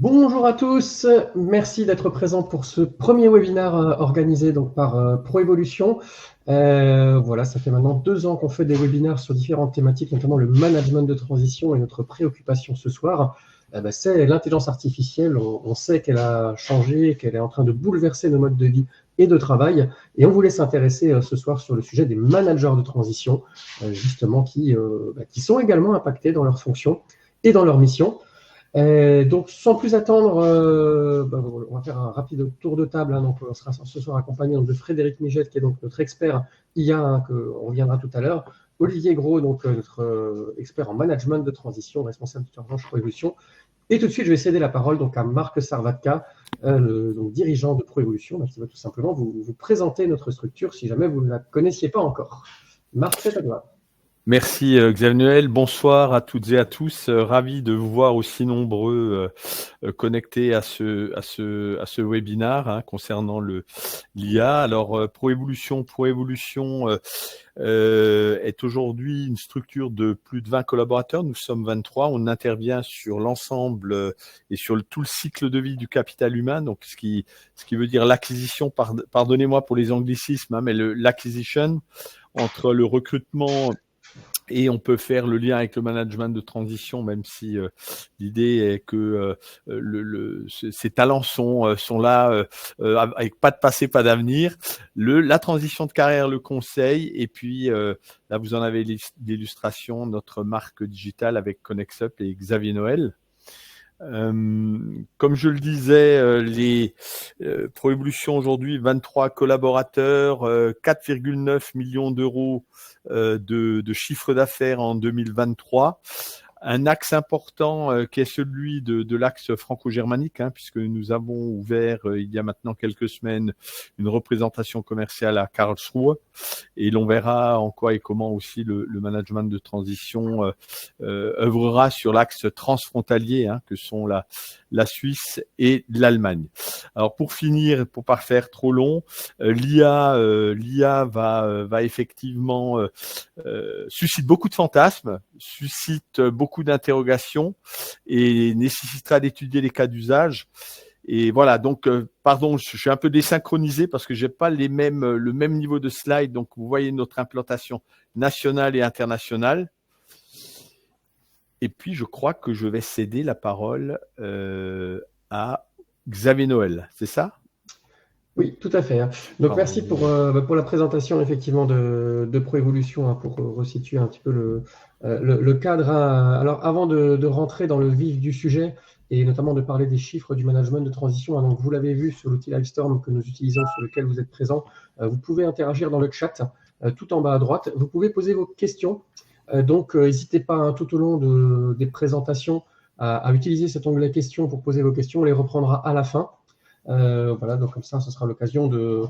Bonjour à tous, merci d'être présents pour ce premier webinaire organisé donc par Proevolution. Voilà, ça fait maintenant 2 ans qu'on fait des webinaires sur différentes thématiques, notamment le management de transition, et notre préoccupation ce soir, c'est l'intelligence artificielle. On sait qu'elle a changé, qu'elle est en train de bouleverser nos modes de vie et de travail, et on voulait s'intéresser ce soir sur le sujet des managers de transition, justement qui sont également impactés dans leurs fonctions et dans leur mission. Donc, sans plus attendre, on va faire un rapide tour de table. Donc, on sera ce soir accompagné de Frédéric Migette, qui est donc notre expert IA, qu'on reviendra tout à l'heure. Olivier Gros, donc notre expert en management de transition, responsable du Turbanche Proevolution. Et tout de suite, je vais céder la parole donc à Marc Sarvatka, donc dirigeant de Proevolution, qui va tout simplement vous présenter notre structure si jamais vous ne la connaissiez pas encore. Marc, c'est à toi. Merci Xavier Noël, bonsoir à toutes et à tous, ravi de vous voir aussi nombreux connectés à ce webinaire concernant l'IA. Alors Proevolution est aujourd'hui une structure de plus de 20 collaborateurs, nous sommes 23, on intervient sur l'ensemble et sur tout le cycle de vie du capital humain, donc ce qui veut dire l'acquisition, pardonnez-moi pour les anglicismes, mais l'acquisition entre le recrutement. Et on peut faire le lien avec le management de transition, même si l'idée est que ces talents sont là avec pas de passé, pas d'avenir. La transition de carrière, le conseil, et puis là vous en avez l'illustration, notre marque digitale avec ConnexUp et Xavier Noël. Comme je le disais, les Proevolution aujourd'hui, 23 collaborateurs, 4,9 millions d'euros de chiffre d'affaires en 2023. Un axe important qui est celui de l'axe franco-germanique, puisque nous avons ouvert il y a maintenant quelques semaines une représentation commerciale à Karlsruhe, et l'on verra en quoi et comment aussi le management de transition œuvrera sur l'axe transfrontalier que sont la Suisse et l'Allemagne. Alors pour finir, pour pas faire trop long, l'IA va effectivement suscite beaucoup de fantasmes, suscite beaucoup d'interrogations et nécessitera d'étudier les cas d'usage. Et voilà, donc pardon, je suis un peu désynchronisé parce que j'ai pas le même niveau de slide. Donc vous voyez notre implantation nationale et internationale. Et puis je crois que je vais céder la parole à Xavier Noël, c'est ça ? Oui, tout à fait. Donc, merci pour la présentation effectivement de Proevolution, pour resituer un petit peu le cadre. Alors, avant de rentrer dans le vif du sujet et notamment de parler des chiffres du management de transition, donc vous l'avez vu sur l'outil Livestorm que nous utilisons, sur lequel vous êtes présent, vous pouvez interagir dans le chat tout en bas à droite. Vous pouvez poser vos questions. Donc, n'hésitez pas tout au long des présentations à utiliser cet onglet questions pour poser vos questions. On les reprendra à la fin. Voilà, donc comme ça, ce sera l'occasion de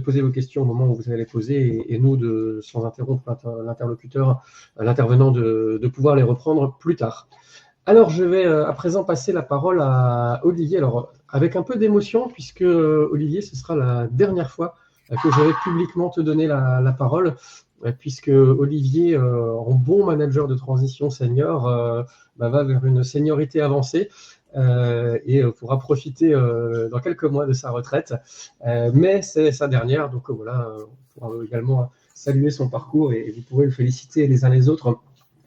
poser vos questions au moment où vous allez les poser, et nous, sans interrompre l'interlocuteur, l'intervenant, de pouvoir les reprendre plus tard. Alors, je vais à présent passer la parole à Olivier, alors avec un peu d'émotion, puisque Olivier, ce sera la dernière fois que je vais publiquement te donner la parole, puisque Olivier, en bon manager de transition senior, va vers une seniorité avancée. Et pourra profiter dans quelques mois de sa retraite. Mais c'est sa dernière, donc voilà, on pourra également saluer son parcours, et vous pourrez le féliciter les uns les autres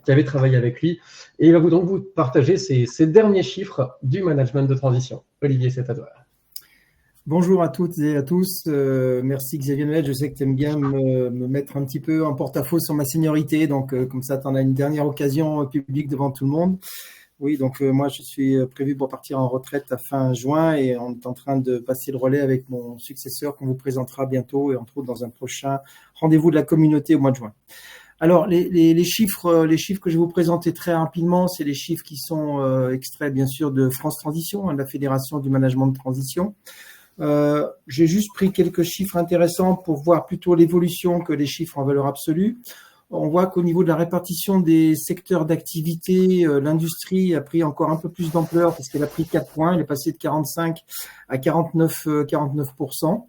qui avaient travaillé avec lui. Et il va donc vous partager ses derniers chiffres du management de transition. Olivier, c'est à toi. Bonjour à toutes et à tous. Merci Xavier Noël. Je sais que tu aimes bien me mettre un petit peu en porte-à-faux sur ma seniorité. Donc, comme ça, tu en as une dernière occasion publique devant tout le monde. Oui, donc moi, je suis prévu pour partir en retraite à fin juin, et on est en train de passer le relais avec mon successeur qu'on vous présentera bientôt, et entre autres dans un prochain rendez-vous de la communauté au mois de juin. Alors, les chiffres que je vais vous présenter très rapidement, c'est les chiffres qui sont extraits, bien sûr, de France Transition, de la Fédération du Management de Transition. J'ai juste pris quelques chiffres intéressants pour voir plutôt l'évolution que les chiffres en valeur absolue. On voit qu'au niveau de la répartition des secteurs d'activité, l'industrie a pris encore un peu plus d'ampleur parce qu'elle a pris 4 points. Elle est passée de 45 à 49%.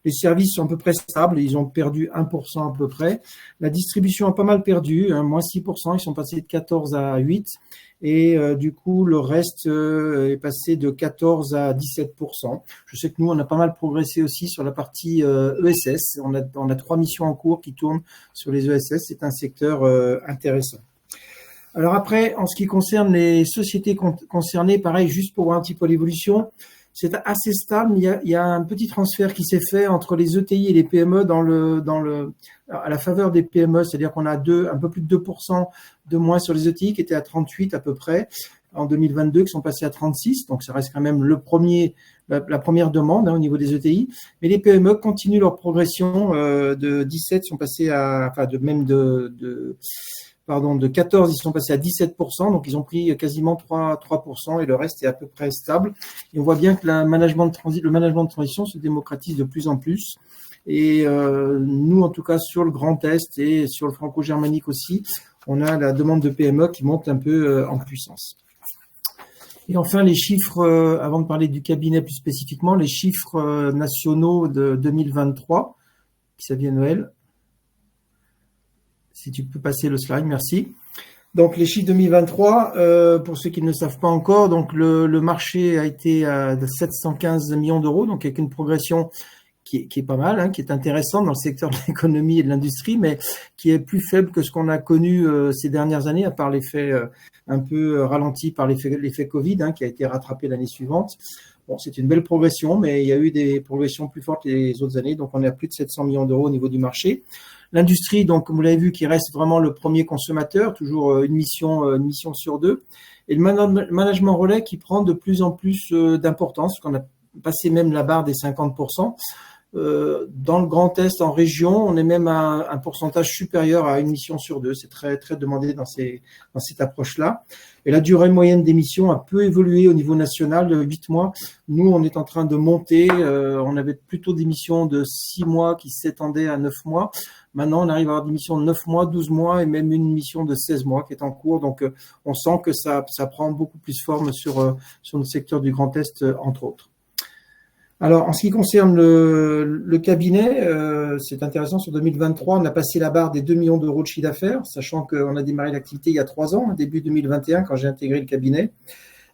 Les services sont à peu près stables, ils ont perdu 1% à peu près. La distribution a pas mal perdu, hein, moins 6%, ils sont passés de 14 à 8. Et du coup, le reste est passé de 14 à 17%. Je sais que nous, on a pas mal progressé aussi sur la partie ESS. On a 3 missions en cours qui tournent sur les ESS. C'est un secteur intéressant. Alors après, en ce qui concerne les sociétés concernées, pareil, juste pour voir un petit peu l'évolution, c'est assez stable. Il y a un petit transfert qui s'est fait entre les ETI et les PME à la faveur des PME, c'est-à-dire qu'on a un peu plus de 2% de moins sur les ETI qui étaient à 38 à peu près en 2022, qui sont passés à 36. Donc ça reste quand même la première demande au niveau des ETI. Mais les PME continuent leur progression de 17, sont passés de 14, ils sont passés à 17%, donc ils ont pris quasiment 3% et le reste est à peu près stable. Et on voit bien que le management de transition se démocratise de plus en plus. Et nous, en tout cas, sur le Grand Est et sur le franco-germanique aussi, on a la demande de PME qui monte un peu en puissance. Et enfin, les chiffres, avant de parler du cabinet plus spécifiquement, les chiffres nationaux de 2023, Xavier Noël. Si tu peux passer le slide, merci. Donc, les chiffres 2023, pour ceux qui ne le savent pas encore, donc le marché a été de 715 millions d'euros, donc avec une progression qui est pas mal, qui est intéressante dans le secteur de l'économie et de l'industrie, mais qui est plus faible que ce qu'on a connu ces dernières années, à part l'effet un peu ralenti par l'effet Covid, qui a été rattrapé l'année suivante. Bon, c'est une belle progression, mais il y a eu des progressions plus fortes les autres années, donc on est à plus de 700 millions d'euros au niveau du marché. L'industrie, donc, comme vous l'avez vu, qui reste vraiment le premier consommateur, toujours une mission sur 2. Et le management relais qui prend de plus en plus d'importance, qu'on a passé même la barre des 50%. Dans le Grand Est, en région, on est même à un pourcentage supérieur à une mission sur 2. C'est très, très demandé dans cette approche-là. Et la durée moyenne des missions a peu évolué au niveau national, de 8 mois. Nous, on est en train de monter. On avait plutôt des missions de 6 mois qui s'étendaient à 9 mois. Maintenant, on arrive à avoir des missions de 9 mois, 12 mois et même une mission de 16 mois qui est en cours. Donc, on sent que ça prend beaucoup plus forme sur le secteur du Grand Est, entre autres. Alors, en ce qui concerne le cabinet, c'est intéressant, sur 2023, on a passé la barre des 2 millions d'euros de chiffre d'affaires, sachant qu'on a démarré l'activité il y a 3 ans, début 2021, quand j'ai intégré le cabinet.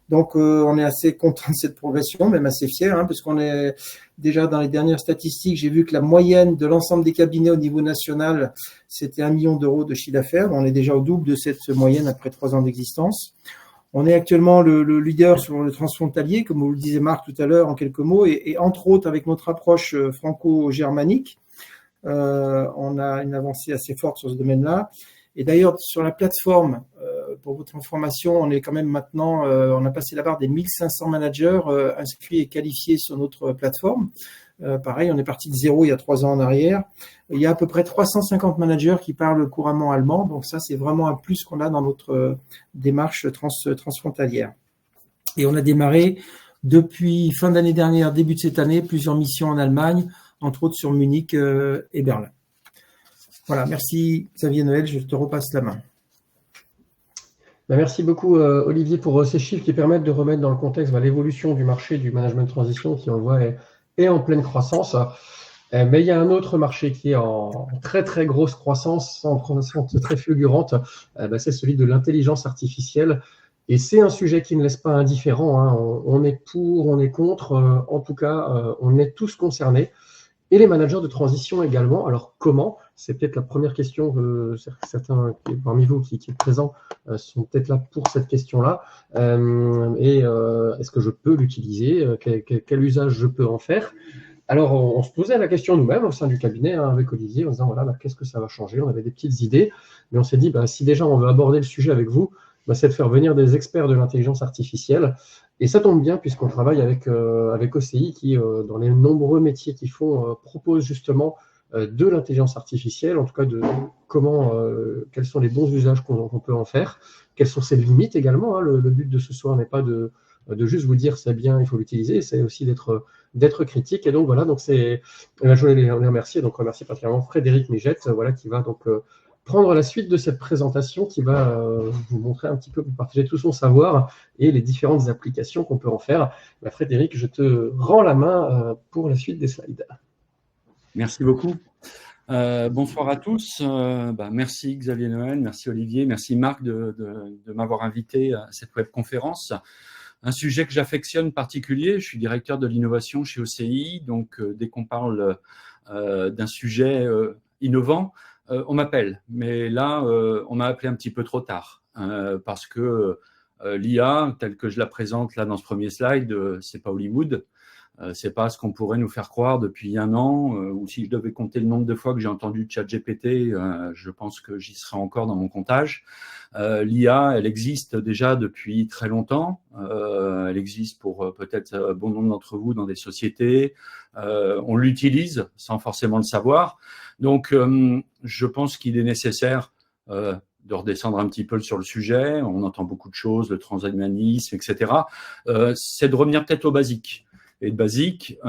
Donc, on est assez content de cette progression, même assez fiers, puisqu'on est déjà dans les dernières statistiques, j'ai vu que la moyenne de l'ensemble des cabinets au niveau national, c'était 1 million d'euros de chiffre d'affaires. On est déjà au double de cette moyenne après 3 ans d'existence. On est actuellement le leader sur le transfrontalier, comme vous le disait Marc tout à l'heure en quelques mots, et entre autres avec notre approche franco-germanique, on a une avancée assez forte sur ce domaine-là. Et d'ailleurs, sur la plateforme, pour votre information, on est quand même maintenant, on a passé la barre des 1500 managers inscrits et qualifiés sur notre plateforme. Pareil, on est parti de 0 il y a 3 ans en arrière. Il y a à peu près 350 managers qui parlent couramment allemand. Donc ça, c'est vraiment un plus qu'on a dans notre démarche transfrontalière. Et on a démarré depuis fin d'année dernière, début de cette année, plusieurs missions en Allemagne, entre autres sur Munich et Berlin. Voilà, merci Xavier Noël, je te repasse la main. Merci beaucoup Olivier pour ces chiffres qui permettent de remettre dans le contexte l'évolution du marché du management de transition qui, on le voit, est en pleine croissance. Mais il y a un autre marché qui est en très très grosse croissance, en croissance très fulgurante, c'est celui de l'intelligence artificielle. Et c'est un sujet qui ne laisse pas indifférent. On est pour, on est contre, en tout cas, on est tous concernés. Et les managers de transition également. Alors comment? C'est peut-être la première question que certains parmi vous qui êtes présents sont peut-être là pour cette question-là. Est-ce que je peux l'utiliser? Quel usage je peux en faire? Alors, on se posait la question nous-mêmes au sein du cabinet avec Olivier en disant, voilà, qu'est-ce que ça va changer? On avait des petites idées, mais on s'est dit, si déjà on veut aborder le sujet avec vous, c'est de faire venir des experts de l'intelligence artificielle. Et ça tombe bien puisqu'on travaille avec OCI qui, dans les nombreux métiers qu'ils font, propose justement de l'intelligence artificielle, en tout cas de quels sont les bons usages qu'on peut en faire, quelles sont ses limites également. Le but de ce soir n'est pas de juste vous dire c'est bien, il faut l'utiliser, c'est aussi d'être critique. Et donc voilà, donc je voulais les remercier, donc remercier particulièrement Frédéric Migette, qui va donc prendre la suite de cette présentation, qui va vous montrer un petit peu, vous partager tout son savoir et les différentes applications qu'on peut en faire. Frédéric, je te rends la main pour la suite des slides. Merci beaucoup. Bonsoir à tous. Merci Xavier Noël, merci Olivier, merci Marc de m'avoir invité à cette webconférence. Un sujet que j'affectionne particulier, je suis directeur de l'innovation chez OCI, donc dès qu'on parle d'un sujet innovant, on m'appelle. Mais là, on m'a appelé un petit peu trop tard, parce que l'IA, telle que je la présente là dans ce premier slide, c'est pas Hollywood. C'est pas ce qu'on pourrait nous faire croire depuis un an, ou si je devais compter le nombre de fois que j'ai entendu ChatGPT, je pense que j'y serais encore dans mon comptage. L'IA, elle existe déjà depuis très longtemps. Elle existe pour peut-être bon nombre d'entre vous dans des sociétés. On l'utilise sans forcément le savoir. Donc, je pense qu'il est nécessaire de redescendre un petit peu sur le sujet. On entend beaucoup de choses, le transhumanisme, etc. C'est de revenir peut-être au basique. Et de basique,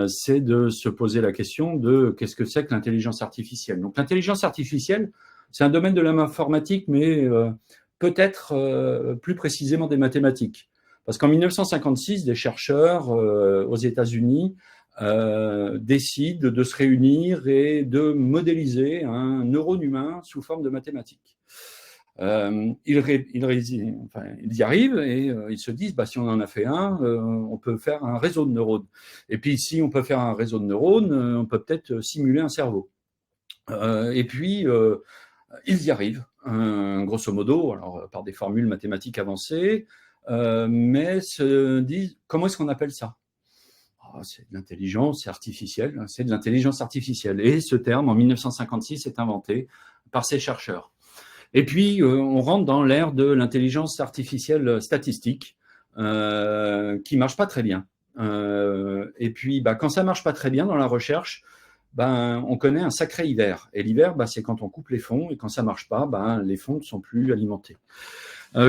c'est de se poser la question de qu'est-ce que c'est que l'intelligence artificielle. Donc l'intelligence artificielle, c'est un domaine de l'informatique, mais peut-être plus précisément des mathématiques. Parce qu'en 1956, des chercheurs aux États-Unis décident de se réunir et de modéliser un neurone humain sous forme de mathématiques. Ils y arrivent et ils se disent si on en a fait un, on peut faire un réseau de neurones. Et puis si on peut faire un réseau de neurones, on peut peut-être simuler un cerveau. Et puis ils y arrivent, grosso modo, alors par des formules mathématiques avancées, mais se disent comment est-ce qu'on appelle ça? C'est de l'intelligence artificielle, c'est de l'intelligence artificielle. Et ce terme, en 1956, est inventé par ces chercheurs. Et puis, on rentre dans l'ère de l'intelligence artificielle statistique, qui marche pas très bien. Et puis, quand ça marche pas très bien dans la recherche, on connaît un sacré hiver. Et l'hiver, c'est quand on coupe les fonds, et quand ça marche pas, les fonds ne sont plus alimentés.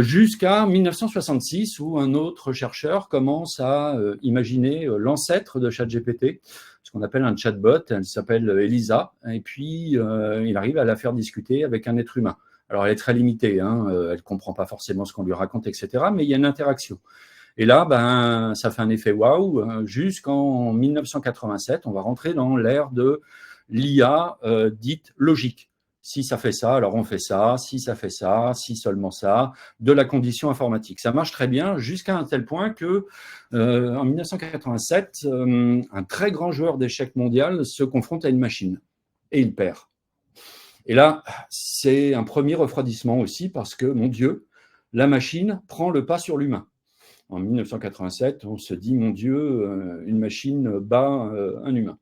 Jusqu'à 1966, où un autre chercheur commence à imaginer l'ancêtre de ChatGPT, ce qu'on appelle un chatbot. Elle s'appelle Elisa, et puis il arrive à la faire discuter avec un être humain. Alors, elle est très limitée, elle comprend pas forcément ce qu'on lui raconte, etc., mais il y a une interaction. Et là, ça fait un effet waouh. Jusqu'en 1987, on va rentrer dans l'ère de l'IA dite logique. Si ça fait ça, alors on fait ça. Si ça fait ça, si seulement ça, de la condition informatique. Ça marche très bien jusqu'à un tel point que, en 1987, un très grand joueur d'échecs mondial se confronte à une machine et il perd. Et là, c'est un premier refroidissement aussi parce que, mon Dieu, la machine prend le pas sur l'humain. En 1987, on se dit, mon Dieu, une machine bat un humain.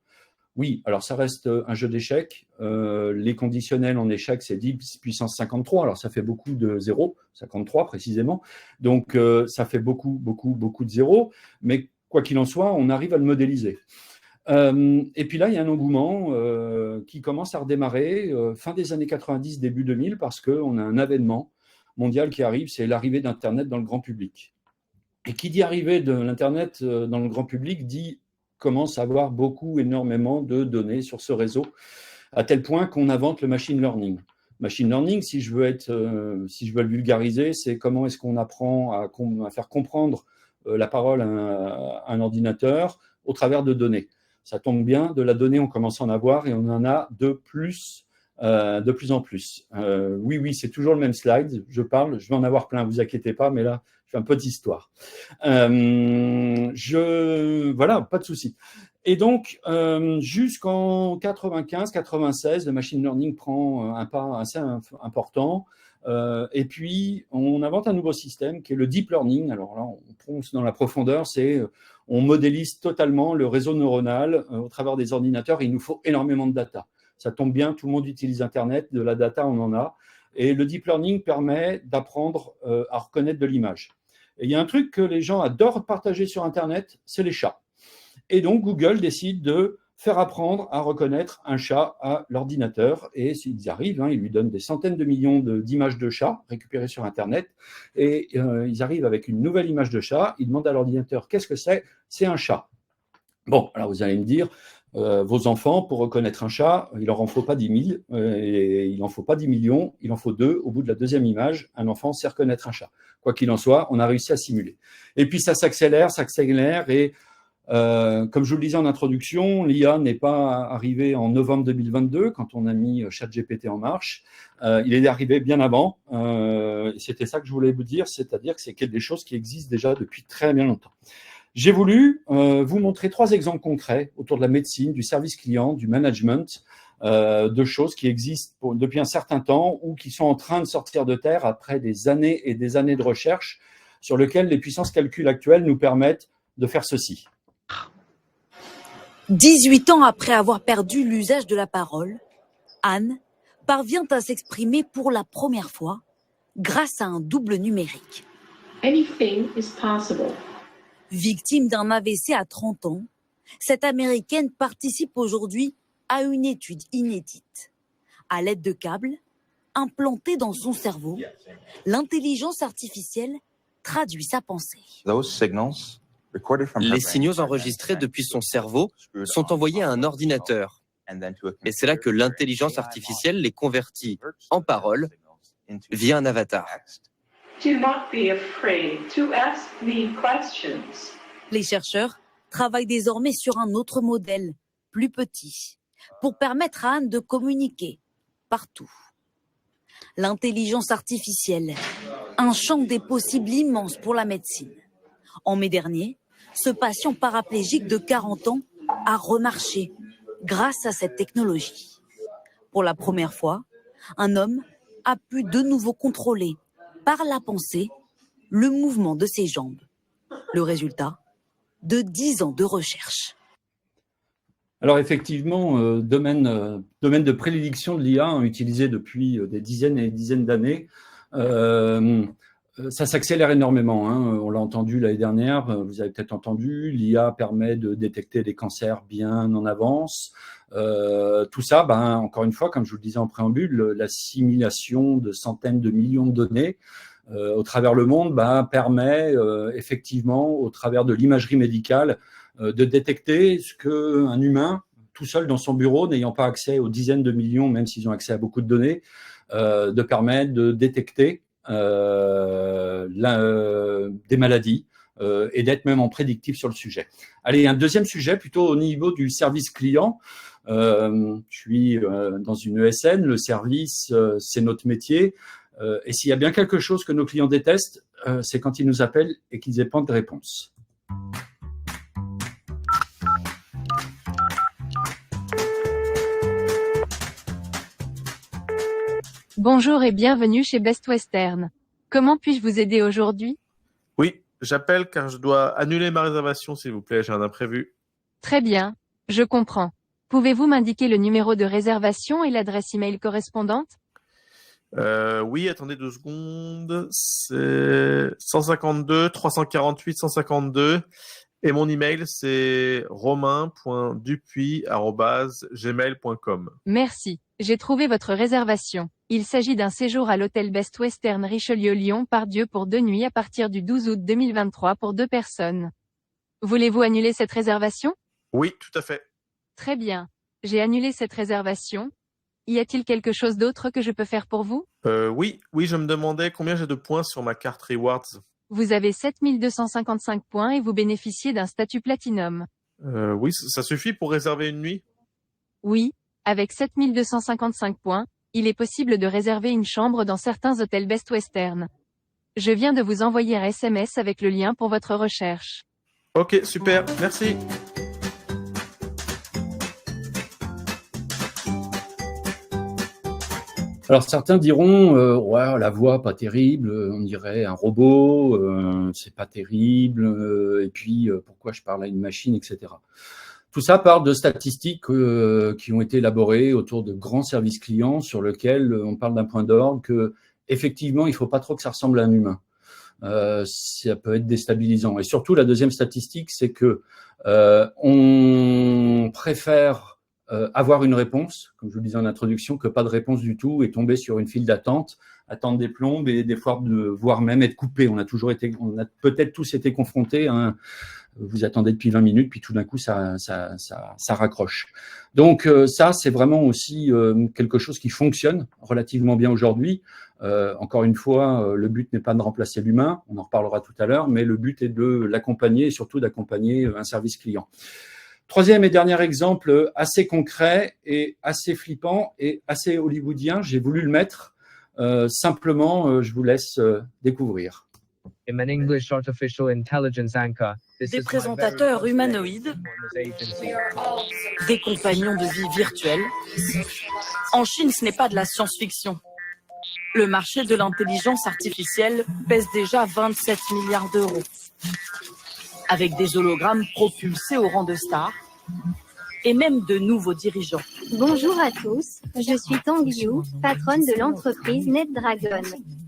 Oui, alors ça reste un jeu d'échecs. Les conditionnels en échecs, c'est 10 puissance 53. Alors ça fait beaucoup de zéros, 53 précisément. Donc ça fait beaucoup de zéros. Mais quoi qu'il en soit, on arrive à le modéliser. Et puis là, il y a un engouement qui commence à redémarrer fin des années 90, début 2000, parce qu'on a un avènement mondial qui arrive, c'est l'arrivée d'Internet dans le grand public. Et qui dit arrivée de l'Internet dans le grand public dit commence à avoir énormément de données sur ce réseau, à tel point qu'on invente le machine learning. Machine learning, si je veux le vulgariser, c'est comment est-ce qu'on apprend à faire comprendre la parole à un ordinateur au travers de données. Ça tombe bien, de la donnée, on commence à en avoir et on en a de plus en plus. Oui, c'est toujours le même slide. Je vais en avoir plein, vous inquiétez pas, mais là, je fais un peu d'histoire. Voilà, pas de souci. Et donc, jusqu'en 95-96, le machine learning prend un pas assez important. Et puis, on invente un nouveau système qui est le deep learning. Alors là, on plonge dans la profondeur, on modélise totalement le réseau neuronal au travers des ordinateurs. Et il nous faut énormément de data. Ça tombe bien, tout le monde utilise Internet, de la data, on en a. Et le deep learning permet d'apprendre à reconnaître de l'image. Et il y a un truc que les gens adorent partager sur Internet, c'est les chats. Et donc, Google décide de faire apprendre à reconnaître un chat à l'ordinateur. Et s'ils y arrivent, ils lui donnent des centaines de millions d'images de chats récupérées sur Internet. Et ils arrivent avec une nouvelle image de chat. Ils demandent à l'ordinateur, qu'est-ce que c'est? C'est un chat. Bon, alors vous allez me dire, vos enfants, pour reconnaître un chat, il leur en faut pas 10 000, et il en faut pas 10 millions, il en faut 2. Au bout de la deuxième image, un enfant sait reconnaître un chat. Quoi qu'il en soit, on a réussi à simuler. Et puis ça s'accélère, et Comme je vous le disais en introduction, l'IA n'est pas arrivé en novembre 2022 quand on a mis ChatGPT en marche. Il est arrivé bien avant. C'était ça que je voulais vous dire, c'est-à-dire que c'est des choses qui existent déjà depuis très bien longtemps. J'ai voulu vous montrer 3 exemples concrets autour de la médecine, du service client, du management, de choses qui existent depuis un certain temps ou qui sont en train de sortir de terre après des années et des années de recherche sur lesquelles les puissances calcul actuelles nous permettent de faire ceci. 18 ans après avoir perdu l'usage de la parole, Anne parvient à s'exprimer pour la première fois grâce à un double numérique. Anything is possible. Victime d'un AVC à 30 ans, cette Américaine participe aujourd'hui à une étude inédite. À l'aide de câbles implantés dans son cerveau, l'intelligence artificielle traduit sa pensée. Les signaux enregistrés depuis son cerveau sont envoyés à un ordinateur. Et c'est là que l'intelligence artificielle les convertit en paroles via un avatar. Do not be afraid to ask me questions. Les chercheurs travaillent désormais sur un autre modèle, plus petit, pour permettre à Anne de communiquer partout. L'intelligence artificielle, un champ des possibles immense pour la médecine. En mai dernier, ce patient paraplégique de 40 ans a remarché grâce à cette technologie. Pour la première fois, un homme a pu de nouveau contrôler par la pensée le mouvement de ses jambes. Le résultat de 10 ans de recherche. Alors effectivement, domaine de prédilection de l'IA utilisé depuis des dizaines et des dizaines d'années. Ça s'accélère énormément. On l'a entendu l'année dernière, vous avez peut-être entendu, l'IA permet de détecter des cancers bien en avance. Tout ça, encore une fois, comme je vous le disais en préambule, l'assimilation de centaines de millions de données au travers le monde permet effectivement, au travers de l'imagerie médicale, de détecter ce qu'un humain, tout seul dans son bureau, n'ayant pas accès aux dizaines de millions, même s'ils ont accès à beaucoup de données, de permettre de détecter des maladies et d'être même en prédictif sur le sujet. Allez, un deuxième sujet, plutôt au niveau du service client. Je suis dans une ESN, le service, c'est notre métier. Et s'il y a bien quelque chose que nos clients détestent, c'est quand ils nous appellent et qu'ils n'aient pas de réponse. Bonjour et bienvenue chez Best Western. Comment puis-je vous aider aujourd'hui? Oui, j'appelle car je dois annuler ma réservation, s'il vous plaît, j'ai un imprévu. Très bien, je comprends. Pouvez-vous m'indiquer le numéro de réservation et l'adresse email correspondante? Oui, attendez 2 secondes. C'est 152 348 152 et mon email c'est romain.dupuis@gmail.com. Merci, j'ai trouvé votre réservation. Il s'agit d'un séjour à l'hôtel Best Western Richelieu-Lyon Pardieu pour 2 nuits à partir du 12 août 2023 pour 2 personnes. Voulez-vous annuler cette réservation? Oui, tout à fait. Très bien. J'ai annulé cette réservation. Y a-t-il quelque chose d'autre que je peux faire pour vous? Oui, je me demandais combien j'ai de points sur ma carte Rewards. Vous avez 7255 points et vous bénéficiez d'un statut Platinum. Oui, ça suffit pour réserver une nuit? Oui, avec 7255 points, il est possible de réserver une chambre dans certains hôtels Best Western. Je viens de vous envoyer un SMS avec le lien pour votre recherche. Ok, super, merci. Alors certains diront, ouais, la voix pas terrible, on dirait un robot, c'est pas terrible, et puis pourquoi je parle à une machine, etc. Tout ça part de statistiques qui ont été élaborées autour de grands services clients sur lesquels on parle d'un point d'orgue que effectivement il faut pas trop que ça ressemble à un humain. Ça peut être déstabilisant. Et surtout la deuxième statistique, c'est que on préfère avoir une réponse, comme je vous le disais en introduction, que pas de réponse du tout et tomber sur une file d'attente, attendre des plombes et des fois voire même être coupé. On a peut-être tous été confrontés à un, vous attendez depuis 20 minutes, puis tout d'un coup, ça raccroche. Donc ça, c'est vraiment aussi quelque chose qui fonctionne relativement bien aujourd'hui. Encore une fois, le but n'est pas de remplacer l'humain, on en reparlera tout à l'heure, mais le but est de l'accompagner et surtout d'accompagner un service client. Troisième et dernier exemple assez concret et assez flippant et assez hollywoodien, j'ai voulu le mettre. Simplement, je vous laisse découvrir. Des présentateurs humanoïdes, des compagnons de vie virtuels. En Chine, ce n'est pas de la science-fiction. Le marché de l'intelligence artificielle pèse déjà 27 milliards d'euros. Avec des hologrammes propulsés au rang de stars et même de nouveaux dirigeants. Bonjour à tous, je suis Tang Yu, patronne de l'entreprise NetDragon.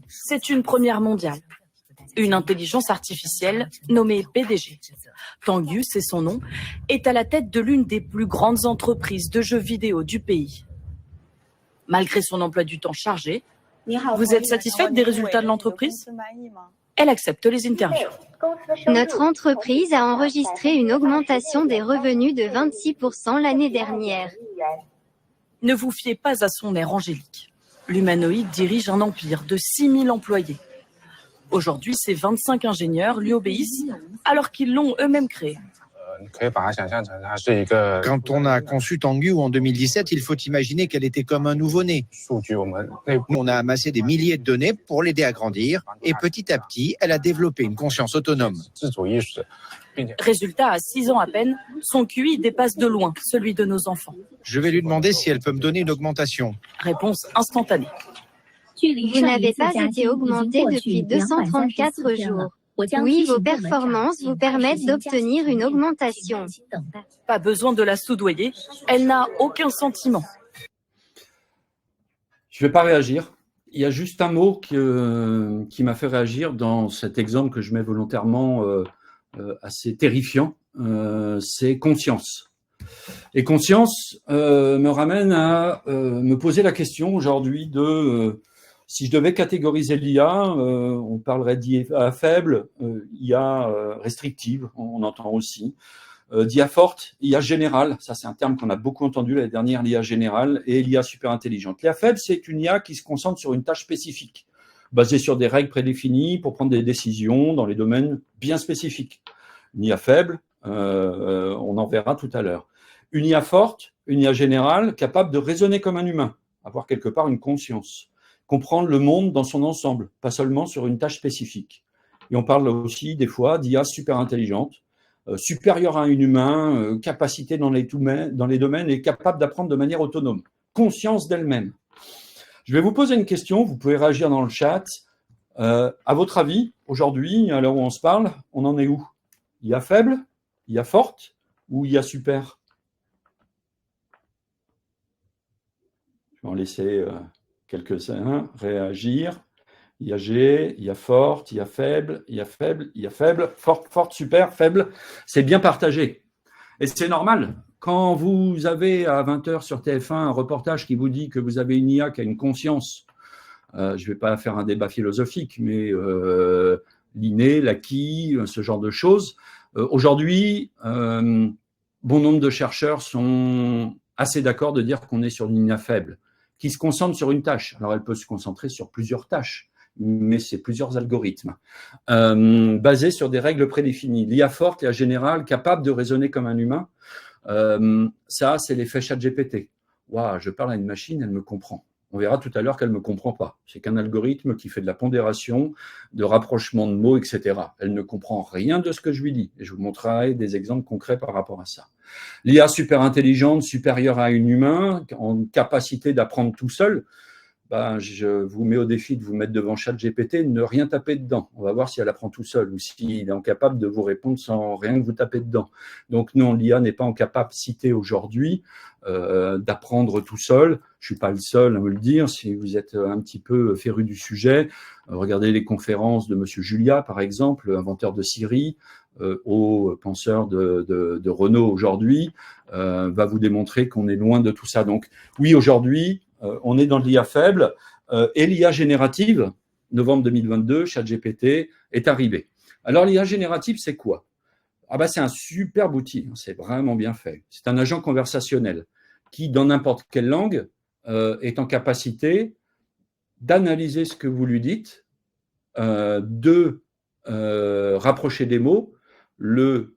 C'est une première mondiale. Une intelligence artificielle nommée PDG. Tang Yu, c'est son nom, est à la tête de l'une des plus grandes entreprises de jeux vidéo du pays. Malgré son emploi du temps chargé, vous êtes satisfaite des résultats de l'entreprise ? Elle accepte les interviews. Notre entreprise a enregistré une augmentation des revenus de 26% l'année dernière. Ne vous fiez pas à son air angélique. L'humanoïde dirige un empire de 6000 employés. Aujourd'hui, ces 25 ingénieurs lui obéissent alors qu'ils l'ont eux-mêmes créé. Quand on a conçu Tang Yu en 2017, il faut imaginer qu'elle était comme un nouveau-né. On a amassé des milliers de données pour l'aider à grandir et petit à petit, elle a développé une conscience autonome. Résultat, à 6 ans à peine, son QI dépasse de loin celui de nos enfants. Je vais lui demander si elle peut me donner une augmentation. Réponse instantanée. Vous n'avez pas été augmenté depuis 234 jours. Oui, vos performances vous permettent d'obtenir une augmentation. Pas besoin de la soudoyer, elle n'a aucun sentiment. Je ne vais pas réagir. Il y a juste un mot qui m'a fait réagir dans cet exemple que je mets volontairement assez terrifiant, c'est conscience. Et conscience me ramène à me poser la question aujourd'hui de si je devais catégoriser l'IA, on parlerait d'IA faible, IA restrictive, on entend aussi, d'IA forte, IA générale, ça c'est un terme qu'on a beaucoup entendu l'année dernière, l'IA générale, et l'IA super intelligente. L'IA faible, c'est une IA qui se concentre sur une tâche spécifique, basée sur des règles prédéfinies pour prendre des décisions dans les domaines bien spécifiques. Une IA faible, on en verra tout à l'heure. Une IA forte, une IA générale, capable de raisonner comme un humain, avoir quelque part une conscience, comprendre le monde dans son ensemble, pas seulement sur une tâche spécifique. Et on parle aussi des fois d'IA super intelligente, supérieure à un humain, capacité dans les domaines et capable d'apprendre de manière autonome, conscience d'elle-même. Je vais vous poser une question, vous pouvez réagir dans le chat. À votre avis, aujourd'hui, à l'heure où on se parle, on en est où? IA faible, IA forte ou IA super? Je vais en laisser quelques-uns réagir. IA G, IA forte, IA faible, IA faible, IA faible, forte, forte, super, faible. C'est bien partagé. Et c'est normal. Quand vous avez à 20h sur TF1 un reportage qui vous dit que vous avez une IA qui a une conscience, je ne vais pas faire un débat philosophique, mais l'inné, l'acquis, ce genre de choses. Aujourd'hui, bon nombre de chercheurs sont assez d'accord de dire qu'on est sur une IA faible, qui se concentre sur une tâche. Alors, elle peut se concentrer sur plusieurs tâches, mais c'est plusieurs algorithmes, basés sur des règles prédéfinies. L'IA forte, l'IA générale, capable de raisonner comme un humain, ça, c'est l'effet ChatGPT. Waouh, je parle à une machine, elle me comprend. On verra tout à l'heure qu'elle ne me comprend pas. C'est qu'un algorithme qui fait de la pondération, de rapprochement de mots, etc. Elle ne comprend rien de ce que je lui dis. Et je vous montrerai des exemples concrets par rapport à ça. L'IA super intelligente, supérieure à un humain, en capacité d'apprendre tout seul, ben, je vous mets au défi de vous mettre devant ChatGPT, de ne rien taper dedans. On va voir si elle apprend tout seul ou s'il est incapable de vous répondre sans rien que vous taper dedans. Donc non, l'IA n'est pas en capacité aujourd'hui d'apprendre tout seul. Je suis pas le seul à me le dire. Si vous êtes un petit peu féru du sujet, regardez les conférences de Monsieur Julia, par exemple, inventeur de Siri. haut penseur de Renault aujourd'hui, va vous démontrer qu'on est loin de tout ça. Donc oui, aujourd'hui, on est dans l'IA faible et l'IA générative, novembre 2022, ChatGPT est arrivé. Alors l'IA générative, c'est quoi? C'est un superbe outil, c'est vraiment bien fait. C'est un agent conversationnel qui, dans n'importe quelle langue, est en capacité d'analyser ce que vous lui dites, de rapprocher des mots. Le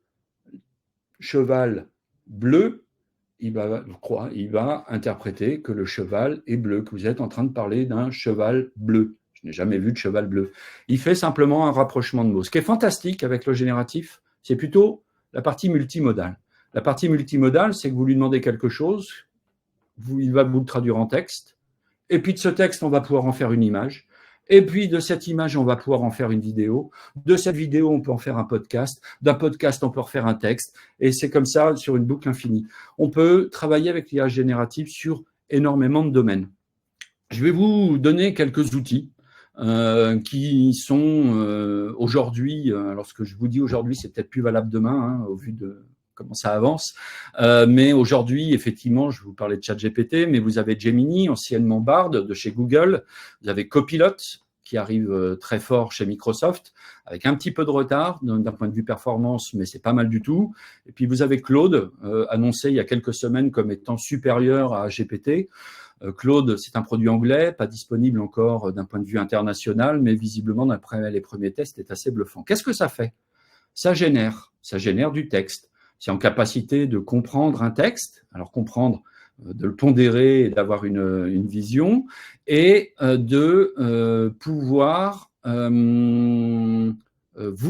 cheval bleu, il va interpréter que le cheval est bleu, que vous êtes en train de parler d'un cheval bleu. Je n'ai jamais vu de cheval bleu. Il fait simplement un rapprochement de mots. Ce qui est fantastique avec le génératif, c'est plutôt la partie multimodale. La partie multimodale, c'est que vous lui demandez quelque chose, il va vous le traduire en texte, et puis de ce texte, on va pouvoir en faire une image, et puis de cette image, on va pouvoir en faire une vidéo, de cette vidéo, on peut en faire un podcast, d'un podcast, on peut refaire un texte, et c'est comme ça sur une boucle infinie. On peut travailler avec l'IA générative sur énormément de domaines. Je vais vous donner quelques outils qui sont aujourd'hui, alors ce que je vous dis aujourd'hui, c'est peut-être plus valable demain, au vu de comment ça avance, mais aujourd'hui, effectivement, je vous parlais de ChatGPT, mais vous avez Gemini, anciennement Bard, de chez Google, vous avez Copilot, qui arrive très fort chez Microsoft, avec un petit peu de retard d'un point de vue performance, mais c'est pas mal du tout. Et puis vous avez Claude, annoncé il y a quelques semaines comme étant supérieur à GPT. Claude, c'est un produit anglais, pas disponible encore d'un point de vue international, mais visiblement, d'après les premiers tests, est assez bluffant. Qu'est-ce que ça fait? Ça génère du texte. C'est en capacité de comprendre un texte, alors comprendre, de le pondérer et d'avoir une vision, et de pouvoir vous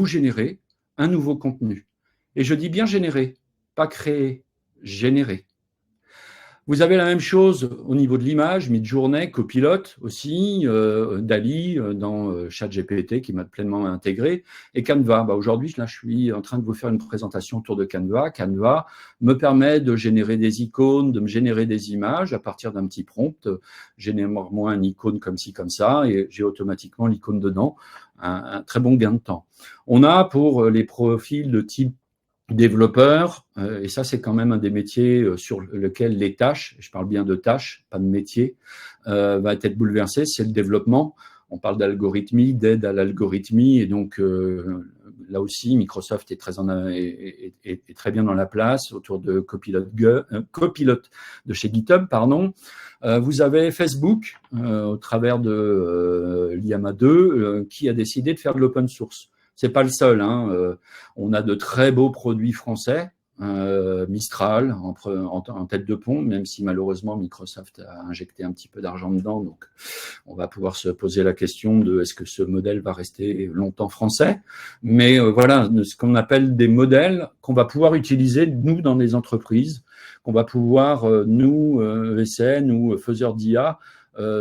générer un nouveau contenu. Et je dis bien générer, pas créer, générer. Vous avez la même chose au niveau de l'image, Midjourney, Copilot aussi, DALL-E dans ChatGPT qui m'a pleinement intégré, et Canva. Aujourd'hui, là, je suis en train de vous faire une présentation autour de Canva. Canva me permet de générer des icônes, de me générer des images à partir d'un petit prompt. Génère-moi une icône comme ci, comme ça, et j'ai automatiquement l'icône dedans. Un très bon gain de temps. On a pour les profils de type développeur, et ça c'est quand même un des métiers sur lequel les tâches, je parle bien de tâches, pas de métier, va être bouleversé, c'est le développement. On parle d'algorithmie, d'aide à l'algorithmie, et donc là aussi Microsoft est très bien dans la place autour de Copilot de chez GitHub, pardon. Vous avez Facebook au travers de Llama 2 qui a décidé de faire de l'open source. C'est pas le seul, on a de très beaux produits français, Mistral en tête de pont, même si malheureusement Microsoft a injecté un petit peu d'argent dedans, donc on va pouvoir se poser la question de est-ce que ce modèle va rester longtemps français, mais voilà, ce qu'on appelle des modèles qu'on va pouvoir utiliser nous dans les entreprises, qu'on va pouvoir nous, ESN ou faiseurs d'IA,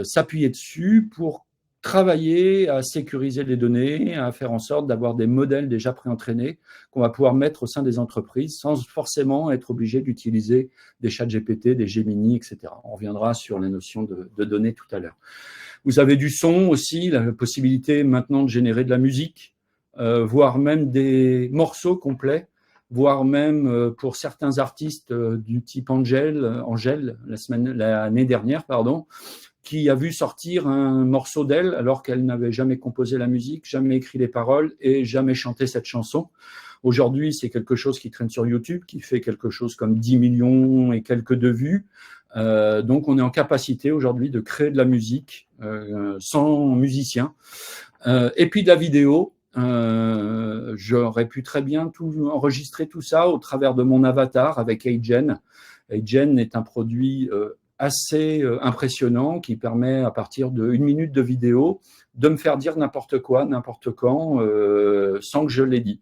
s'appuyer dessus pour travailler à sécuriser les données, à faire en sorte d'avoir des modèles déjà préentraînés qu'on va pouvoir mettre au sein des entreprises sans forcément être obligé d'utiliser des ChatGPT, des Gemini, etc. On reviendra sur les notions de données tout à l'heure. Vous avez du son aussi, la possibilité maintenant de générer de la musique, voire même des morceaux complets, voire même pour certains artistes du type Angèle l'année dernière, qui a vu sortir un morceau d'elle alors qu'elle n'avait jamais composé la musique, jamais écrit les paroles et jamais chanté cette chanson. Aujourd'hui, c'est quelque chose qui traîne sur YouTube, qui fait quelque chose comme 10 millions et quelques de vues. Donc, on est en capacité aujourd'hui de créer de la musique sans musicien. Et puis de la vidéo. J'aurais pu très bien enregistrer tout ça au travers de mon avatar avec HeyGen. HeyGen est un produit assez impressionnant qui permet à partir de 1 minute de vidéo de me faire dire n'importe quoi, n'importe quand, sans que je l'ai dit.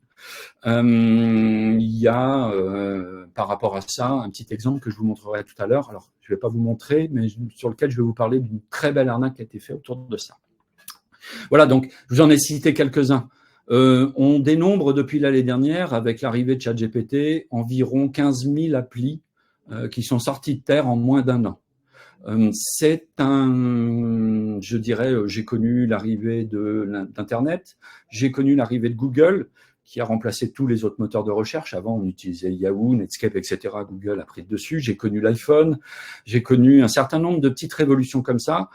Il y a par rapport à ça un petit exemple que je vous montrerai tout à l'heure. Alors, je ne vais pas vous montrer, mais sur lequel je vais vous parler d'une très belle arnaque qui a été faite autour de ça. Voilà, donc je vous en ai cité quelques-uns. On dénombre depuis l'année dernière, avec l'arrivée de ChatGPT, environ 15 000 applis qui sont sorties de terre en moins d'1 an. C'est je dirais, j'ai connu l'arrivée d'Internet, j'ai connu l'arrivée de Google, qui a remplacé tous les autres moteurs de recherche. Avant, on utilisait Yahoo, Netscape, etc. Google a pris le dessus. J'ai connu l'iPhone. J'ai connu un certain nombre de petites révolutions comme ça,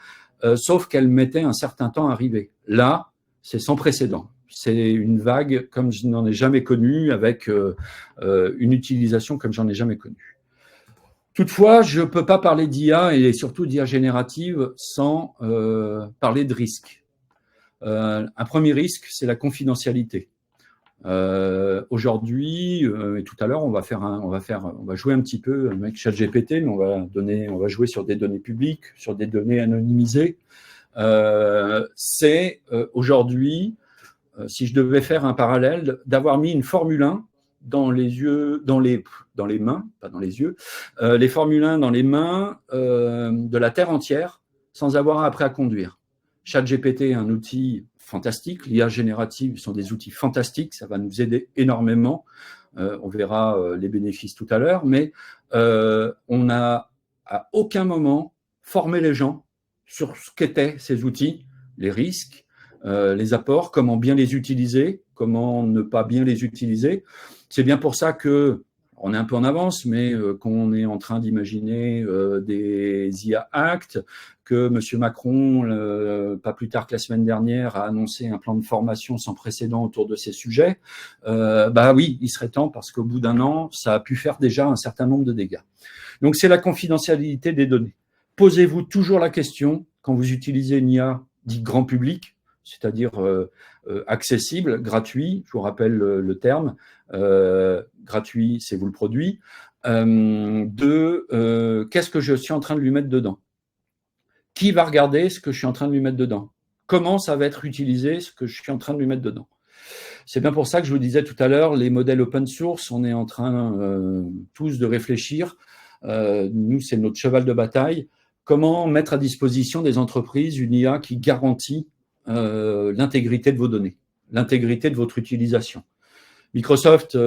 sauf qu'elles mettaient un certain temps à arriver. Là, c'est sans précédent. C'est une vague comme je n'en ai jamais connue, avec une utilisation comme j'en ai jamais connue. Toutefois, je ne peux pas parler d'IA et surtout d'IA générative sans parler de risques. Un premier risque, c'est la confidentialité. Aujourd'hui, et tout à l'heure, on va jouer un petit peu avec ChatGPT, mais on va jouer sur des données publiques, sur des données anonymisées. C'est aujourd'hui, si je devais faire un parallèle, d'avoir mis une Formule 1 dans les mains, pas dans les yeux, les Formule 1 dans les mains de la Terre entière, sans avoir après à conduire. ChatGPT est un outil fantastique, l'IA générative sont des outils fantastiques, ça va nous aider énormément. On verra les bénéfices tout à l'heure, mais on n'a à aucun moment formé les gens sur ce qu'étaient ces outils, les risques, les apports, comment bien les utiliser, comment ne pas bien les utiliser. C'est bien pour ça que on est un peu en avance, mais qu'on est en train d'imaginer des IA Act, que M. Macron, pas plus tard que la semaine dernière, a annoncé un plan de formation sans précédent autour de ces sujets. Oui, il serait temps, parce qu'au bout d'un an, ça a pu faire déjà un certain nombre de dégâts. Donc, c'est la confidentialité des données. Posez-vous toujours la question, quand vous utilisez une IA dit grand public, c'est-à-dire accessible, gratuit, je vous rappelle le terme, gratuit, c'est vous le produit, qu'est-ce que je suis en train de lui mettre dedans? Qui va regarder ce que je suis en train de lui mettre dedans? Comment ça va être utilisé, ce que je suis en train de lui mettre dedans? C'est bien pour ça que je vous disais tout à l'heure, les modèles open source, on est en train tous de réfléchir, nous c'est notre cheval de bataille, comment mettre à disposition des entreprises une IA qui garantit l'intégrité de vos données, l'intégrité de votre utilisation. Microsoft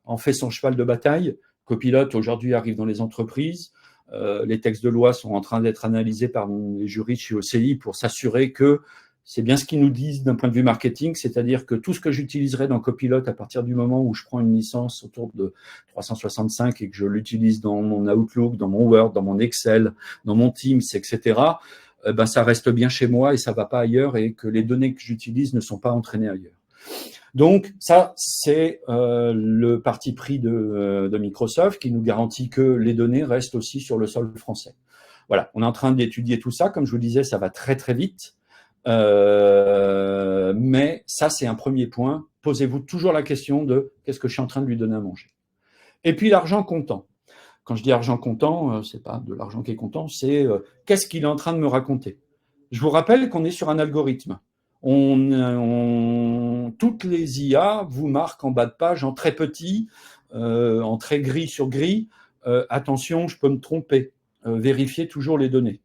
en fait son cheval de bataille. Copilot aujourd'hui arrive dans les entreprises. Les textes de loi sont en train d'être analysés par les juristes chez OCI pour s'assurer que c'est bien ce qu'ils nous disent d'un point de vue marketing, c'est-à-dire que tout ce que j'utiliserai dans Copilot à partir du moment où je prends une licence autour de 365 et que je l'utilise dans mon Outlook, dans mon Word, dans mon Excel, dans mon Teams, etc., ça reste bien chez moi et ça ne va pas ailleurs, et que les données que j'utilise ne sont pas entraînées ailleurs. Donc ça, c'est le parti pris de Microsoft qui nous garantit que les données restent aussi sur le sol français. Voilà, on est en train d'étudier tout ça. Comme je vous disais, ça va très très vite. Mais ça, c'est un premier point. Posez-vous toujours la question de qu'est-ce que je suis en train de lui donner à manger. Et puis l'argent comptant. Quand je dis argent comptant, c'est pas de l'argent qui est comptant, c'est qu'est-ce qu'il est en train de me raconter. Je vous rappelle qu'on est sur un algorithme. Toutes les IA vous marquent en bas de page en très petit, en très gris sur gris. Attention, je peux me tromper. Vérifiez toujours les données.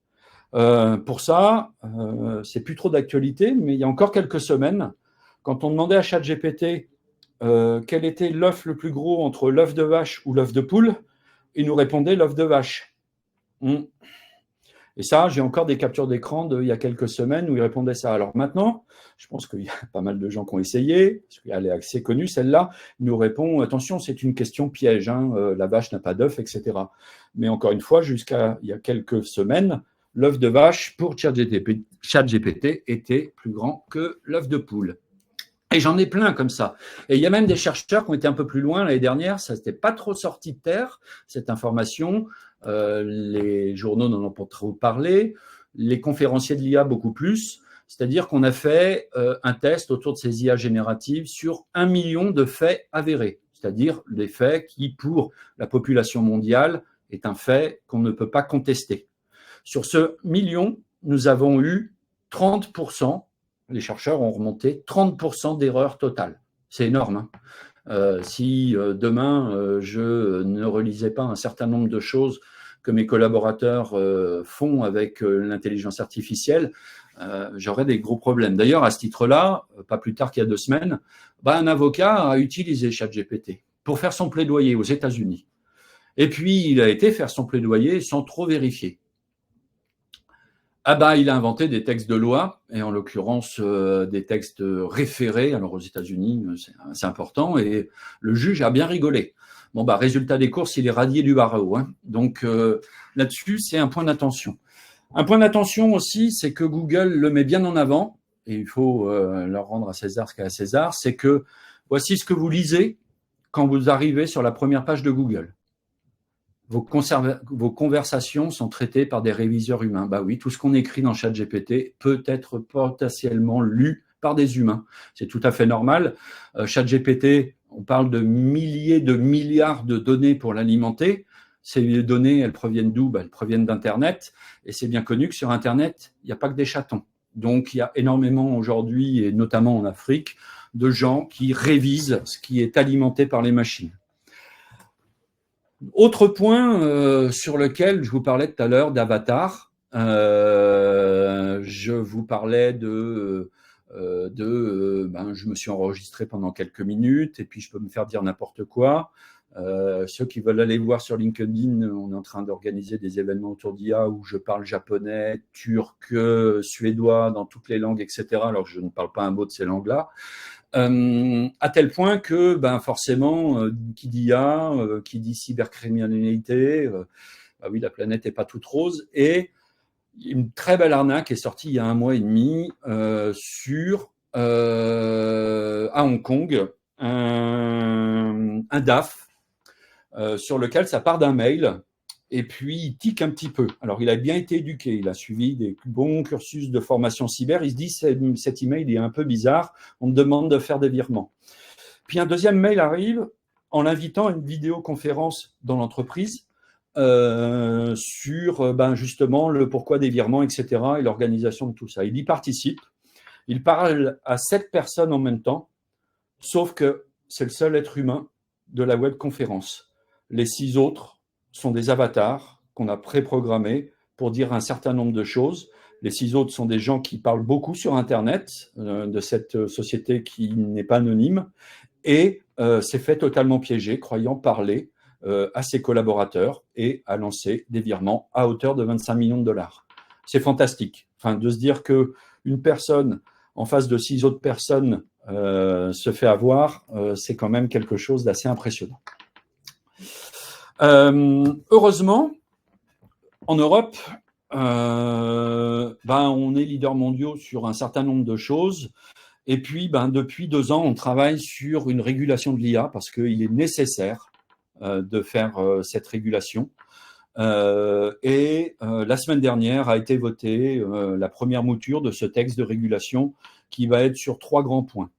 Pour ça, c'est plus trop d'actualité, mais il y a encore quelques semaines, quand on demandait à ChatGPT quel était l'œuf le plus gros entre l'œuf de vache ou l'œuf de poule, il nous répondait l'œuf de vache. Et ça, j'ai encore des captures d'écran d'il y a quelques semaines où il répondait ça. Alors maintenant, je pense qu'il y a pas mal de gens qui ont essayé, parce qu'elle est assez connue, celle-là. Il nous répond, attention, c'est une question piège, la vache n'a pas d'œuf, etc. Mais encore une fois, jusqu'à il y a quelques semaines, l'œuf de vache pour ChatGPT était plus grand que l'œuf de poule. Et j'en ai plein comme ça. Et il y a même des chercheurs qui ont été un peu plus loin l'année dernière, ça n'était pas trop sorti de terre, cette information. Les journaux n'en ont pas trop parlé, les conférenciers de l'IA beaucoup plus. C'est-à-dire qu'on a fait un test autour de ces IA génératives sur 1 million de faits avérés, c'est-à-dire des faits qui, pour la population mondiale, est un fait qu'on ne peut pas contester. Sur ce million, nous avons eu 30%, les chercheurs ont remonté 30% d'erreurs totales. C'est énorme. Si demain, je ne relisais pas un certain nombre de choses que mes collaborateurs font avec l'intelligence artificielle, j'aurais des gros problèmes. D'ailleurs, à ce titre-là, pas plus tard qu'il y a 2 semaines, un avocat a utilisé ChatGPT pour faire son plaidoyer aux États-Unis. Et puis, il a été faire son plaidoyer sans trop vérifier. Ah bah, il a inventé des textes de loi, et en l'occurrence des textes référés. Alors aux États-Unis, c'est important, et le juge a bien rigolé. Bon bah, résultat des courses, il est radié du barreau. Hein. Donc là-dessus, c'est un point d'attention. Un point d'attention aussi, c'est que Google le met bien en avant, et il faut leur rendre à César ce qu'est à César, c'est que voici ce que vous lisez quand vous arrivez sur la première page de Google. Vos conversations sont traitées par des réviseurs humains. Bah oui, tout ce qu'on écrit dans ChatGPT peut être potentiellement lu par des humains. C'est tout à fait normal. ChatGPT, on parle de milliers de milliards de données pour l'alimenter. Ces données, elles proviennent d'où? Elles proviennent d'Internet. Et c'est bien connu que sur Internet, il n'y a pas que des chatons. Donc, il y a énormément aujourd'hui, et notamment en Afrique, de gens qui révisent ce qui est alimenté par les machines. Autre point sur lequel je vous parlais tout à l'heure d'avatar, je vous parlais je me suis enregistré pendant quelques minutes et puis je peux me faire dire n'importe quoi. Ceux qui veulent aller voir sur LinkedIn, on est en train d'organiser des événements autour d'IA où je parle japonais, turc, suédois, dans toutes les langues, etc. Alors que je ne parle pas un mot de ces langues-là. À tel point que forcément, qui dit IA, qui dit cybercriminalité, bah oui, la planète n'est pas toute rose. Et une très belle arnaque est sortie il y a 1 mois et demi à Hong Kong, un DAF sur lequel ça part d'un mail. Et puis, il tique un petit peu. Alors, il a bien été éduqué. Il a suivi des bons cursus de formation cyber. Il se dit, cet email est un peu bizarre. On me demande de faire des virements. Puis, un deuxième mail arrive en l'invitant à une vidéoconférence dans l'entreprise sur justement le pourquoi des virements, etc. et l'organisation de tout ça. Il y participe. Il parle à 7 personnes en même temps, sauf que c'est le seul être humain de la webconférence. Les 6 autres sont des avatars qu'on a préprogrammés pour dire un certain nombre de choses. Les 6 autres sont des gens qui parlent beaucoup sur Internet, de cette société qui n'est pas anonyme, et s'est fait totalement piéger, croyant parler à ses collaborateurs et a lancé des virements à hauteur de 25 millions de dollars. C'est fantastique. Enfin, de se dire qu'une personne en face de 6 autres personnes se fait avoir, c'est quand même quelque chose d'assez impressionnant. Heureusement, en Europe, on est leader mondiaux sur un certain nombre de choses. Et puis, depuis 2 ans, on travaille sur une régulation de l'IA parce qu'il est nécessaire de faire cette régulation. La semaine dernière a été votée la première mouture de ce texte de régulation qui va être sur 3 grands points.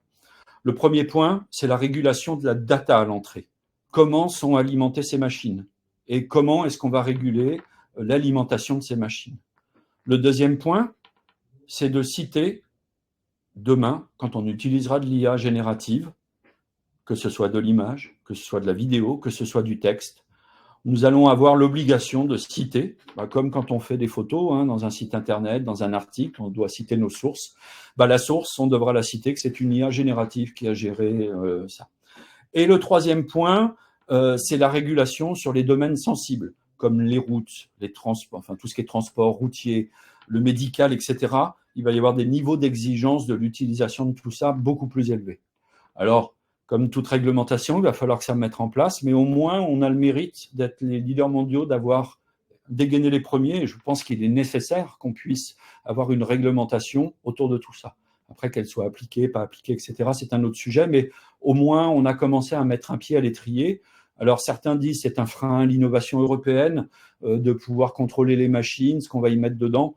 Le premier point, c'est la régulation de la data à l'entrée. Comment sont alimentées ces machines et comment est-ce qu'on va réguler l'alimentation de ces machines. Le deuxième point, c'est de citer demain, quand on utilisera de l'IA générative, que ce soit de l'image, que ce soit de la vidéo, que ce soit du texte, nous allons avoir l'obligation de citer, comme quand on fait des photos dans un site internet, dans un article, on doit citer nos sources. La source, on devra la citer, que c'est une IA générative qui a géré ça. Et le troisième point, c'est la régulation sur les domaines sensibles, comme les routes, les transports, enfin tout ce qui est transport routier, le médical, etc. Il va y avoir des niveaux d'exigence de l'utilisation de tout ça beaucoup plus élevés. Alors, comme toute réglementation, il va falloir que ça mette en place, mais au moins, on a le mérite d'être les leaders mondiaux, d'avoir dégainé les premiers, et je pense qu'il est nécessaire qu'on puisse avoir une réglementation autour de tout ça. Après, qu'elle soit appliquée, pas appliquée, etc., c'est un autre sujet, mais au moins, on a commencé à mettre un pied à l'étrier. Alors, certains disent que c'est un frein à l'innovation européenne de pouvoir contrôler les machines, ce qu'on va y mettre dedans.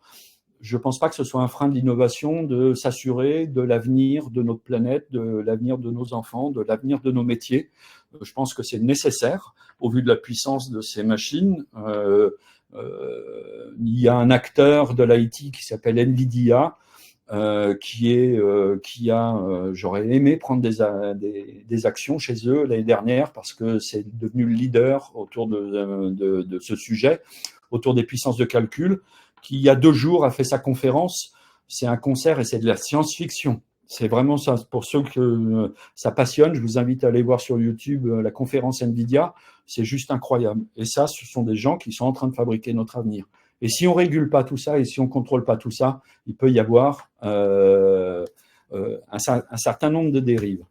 Je ne pense pas que ce soit un frein de l'innovation de s'assurer de l'avenir de notre planète, de l'avenir de nos enfants, de l'avenir de nos métiers. Je pense que c'est nécessaire au vu de la puissance de ces machines. Il y a un acteur de l'IT qui s'appelle NVIDIA, j'aurais aimé prendre des actions chez eux l'année dernière parce que c'est devenu le leader autour de ce sujet, autour des puissances de calcul, qui il y a 2 jours a fait sa conférence. C'est un concert et c'est de la science-fiction. C'est vraiment ça. Pour ceux que ça passionne, je vous invite à aller voir sur YouTube la conférence NVIDIA. C'est juste incroyable. Et ça, ce sont des gens qui sont en train de fabriquer notre avenir. Et si on régule pas tout ça et si on contrôle pas tout ça, il peut y avoir un certain nombre de dérives.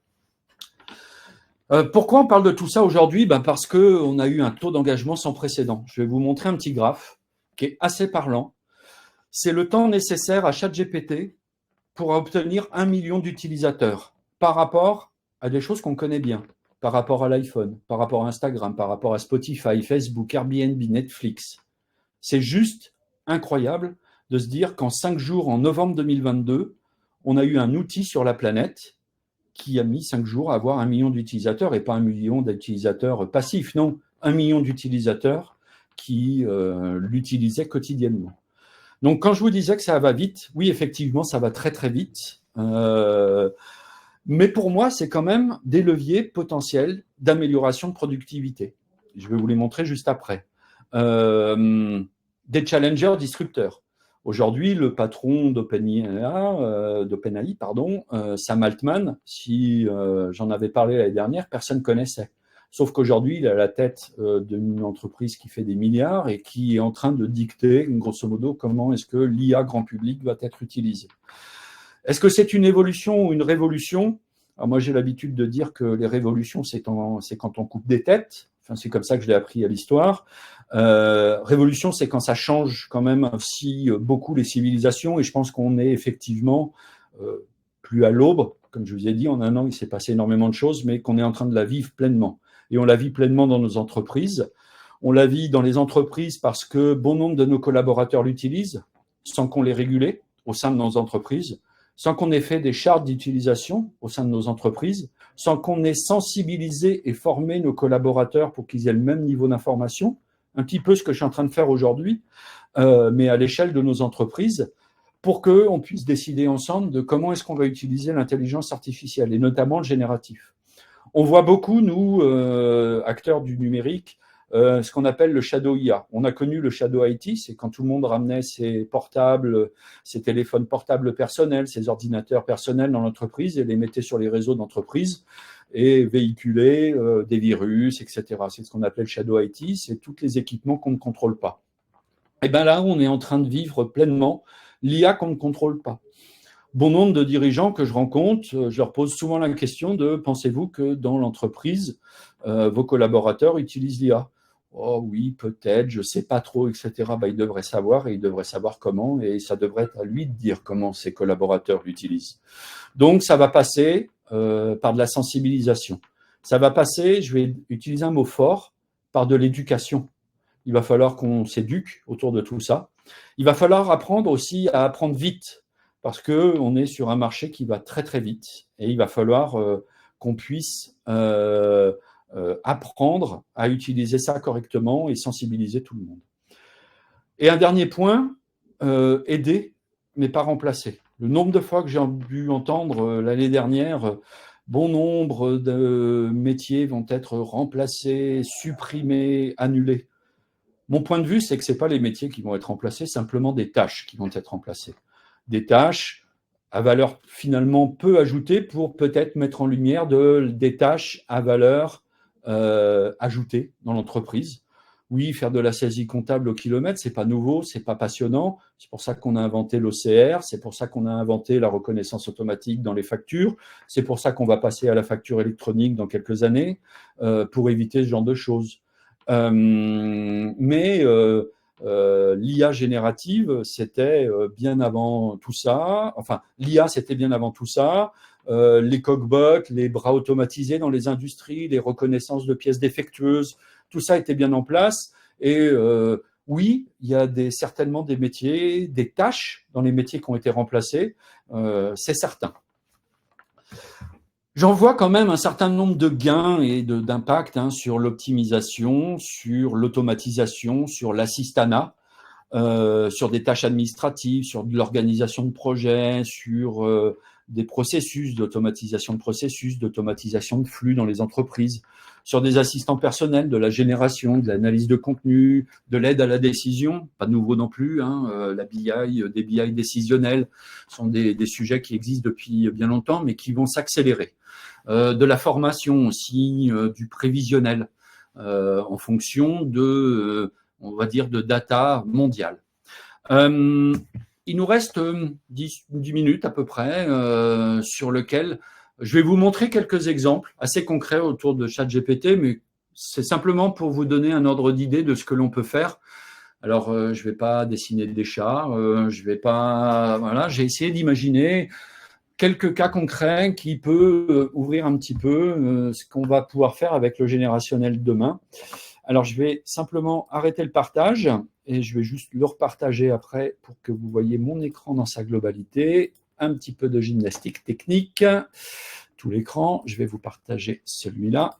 Pourquoi on parle de tout ça aujourd'hui? Parce qu'on a eu un taux d'engagement sans précédent. Je vais vous montrer un petit graphe qui est assez parlant. C'est le temps nécessaire à ChatGPT pour obtenir 1 million d'utilisateurs par rapport à des choses qu'on connaît bien, par rapport à l'iPhone, par rapport à Instagram, par rapport à Spotify, Facebook, Airbnb, Netflix. C'est juste incroyable de se dire qu'en 5 jours, en novembre 2022, on a eu un outil sur la planète qui a mis 5 jours à avoir 1 million d'utilisateurs et pas 1 million d'utilisateurs passifs, non, 1 million d'utilisateurs qui l'utilisaient quotidiennement. Donc, quand je vous disais que ça va vite, oui, effectivement, ça va très, très vite. Mais pour moi, c'est quand même des leviers potentiels d'amélioration de productivité. Je vais vous les montrer juste après. Des challengers disrupteurs. Aujourd'hui, le patron d'OpenAI, Sam Altman, si j'en avais parlé l'année dernière, personne ne connaissait. Sauf qu'aujourd'hui, il a la tête d'une entreprise qui fait des milliards et qui est en train de dicter, grosso modo, comment est-ce que l'IA grand public va être utilisée. Est-ce que c'est une évolution ou une révolution? Alors moi, j'ai l'habitude de dire que les révolutions, c'est quand on coupe des têtes. Enfin, c'est comme ça que je l'ai appris à l'histoire. Révolution, c'est quand ça change quand même aussi beaucoup les civilisations. Et je pense qu'on est effectivement plus à l'aube. Comme je vous ai dit, en un an, il s'est passé énormément de choses, mais qu'on est en train de la vivre pleinement. Et on la vit pleinement dans nos entreprises. On la vit dans les entreprises parce que bon nombre de nos collaborateurs l'utilisent, sans qu'on les régule au sein de nos entreprises, sans qu'on ait fait des chartes d'utilisation au sein de nos entreprises, sans qu'on ait sensibilisé et formé nos collaborateurs pour qu'ils aient le même niveau d'information, un petit peu ce que je suis en train de faire aujourd'hui, mais à l'échelle de nos entreprises, pour qu'on puisse décider ensemble de comment est-ce qu'on va utiliser l'intelligence artificielle, et notamment le génératif. On voit beaucoup, nous, acteurs du numérique, ce qu'on appelle le shadow IA. On a connu le shadow IT, c'est quand tout le monde ramenait ses portables, ses téléphones portables personnels, ses ordinateurs personnels dans l'entreprise et les mettait sur les réseaux d'entreprise et véhiculait des virus, etc. C'est ce qu'on appelle le shadow IT, c'est tous les équipements qu'on ne contrôle pas. Et bien là, on est en train de vivre pleinement l'IA qu'on ne contrôle pas. Bon nombre de dirigeants que je rencontre, je leur pose souvent la question de « Pensez-vous que dans l'entreprise, vos collaborateurs utilisent l'IA ?» Oh oui, peut-être, je ne sais pas trop, etc. Il devrait savoir et il devrait savoir comment et ça devrait être à lui de dire comment ses collaborateurs l'utilisent. Donc, ça va passer par de la sensibilisation. Ça va passer, je vais utiliser un mot fort, par de l'éducation. Il va falloir qu'on s'éduque autour de tout ça. Il va falloir apprendre aussi à apprendre vite parce qu'on est sur un marché qui va très, très vite et il va falloir qu'on puisse apprendre à utiliser ça correctement et sensibiliser tout le monde. Et un dernier point, aider, mais pas remplacer. Le nombre de fois que j'ai dû entendre l'année dernière, bon nombre de métiers vont être remplacés, supprimés, annulés. Mon point de vue, c'est que ce n'est pas les métiers qui vont être remplacés, simplement des tâches qui vont être remplacées. Des tâches à valeur finalement peu ajoutée pour peut-être mettre en lumière des tâches à valeur ajoutée dans l'entreprise. Oui, faire de la saisie comptable au kilomètre, c'est pas nouveau, c'est pas passionnant. C'est pour ça qu'on a inventé l'OCR, c'est pour ça qu'on a inventé la reconnaissance automatique dans les factures, c'est pour ça qu'on va passer à la facture électronique dans quelques années pour éviter ce genre de choses. Mais l'IA générative, c'était bien avant tout ça. Enfin, l'IA, c'était bien avant tout ça. Les cockbots, les bras automatisés dans les industries, les reconnaissances de pièces défectueuses, tout ça était bien en place. Et oui, il y a certainement des métiers, des tâches dans les métiers qui ont été remplacés, c'est certain. J'en vois quand même un certain nombre de gains et d'impact sur l'optimisation, sur l'automatisation, sur l'assistanat, sur des tâches administratives, sur de l'organisation de projets, sur des processus d'automatisation de processus, d'automatisation de flux dans les entreprises, sur des assistants personnels, de la génération, de l'analyse de contenu, de l'aide à la décision, pas de nouveau non plus, la BI, des BI décisionnels sont des sujets qui existent depuis bien longtemps, mais qui vont s'accélérer. De la formation aussi, du prévisionnel, en fonction on va dire, de data mondiale. Il nous reste 10 minutes à peu près sur lequel je vais vous montrer quelques exemples assez concrets autour de ChatGPT, mais c'est simplement pour vous donner un ordre d'idée de ce que l'on peut faire. Alors, je ne vais pas dessiner des chats, je vais pas… Voilà, j'ai essayé d'imaginer quelques cas concrets qui peuvent ouvrir un petit peu ce qu'on va pouvoir faire avec le générationnel demain. Alors, je vais simplement arrêter le partage et je vais juste le repartager après pour que vous voyez mon écran dans sa globalité. Un petit peu de gymnastique technique. Tout l'écran, je vais vous partager celui-là.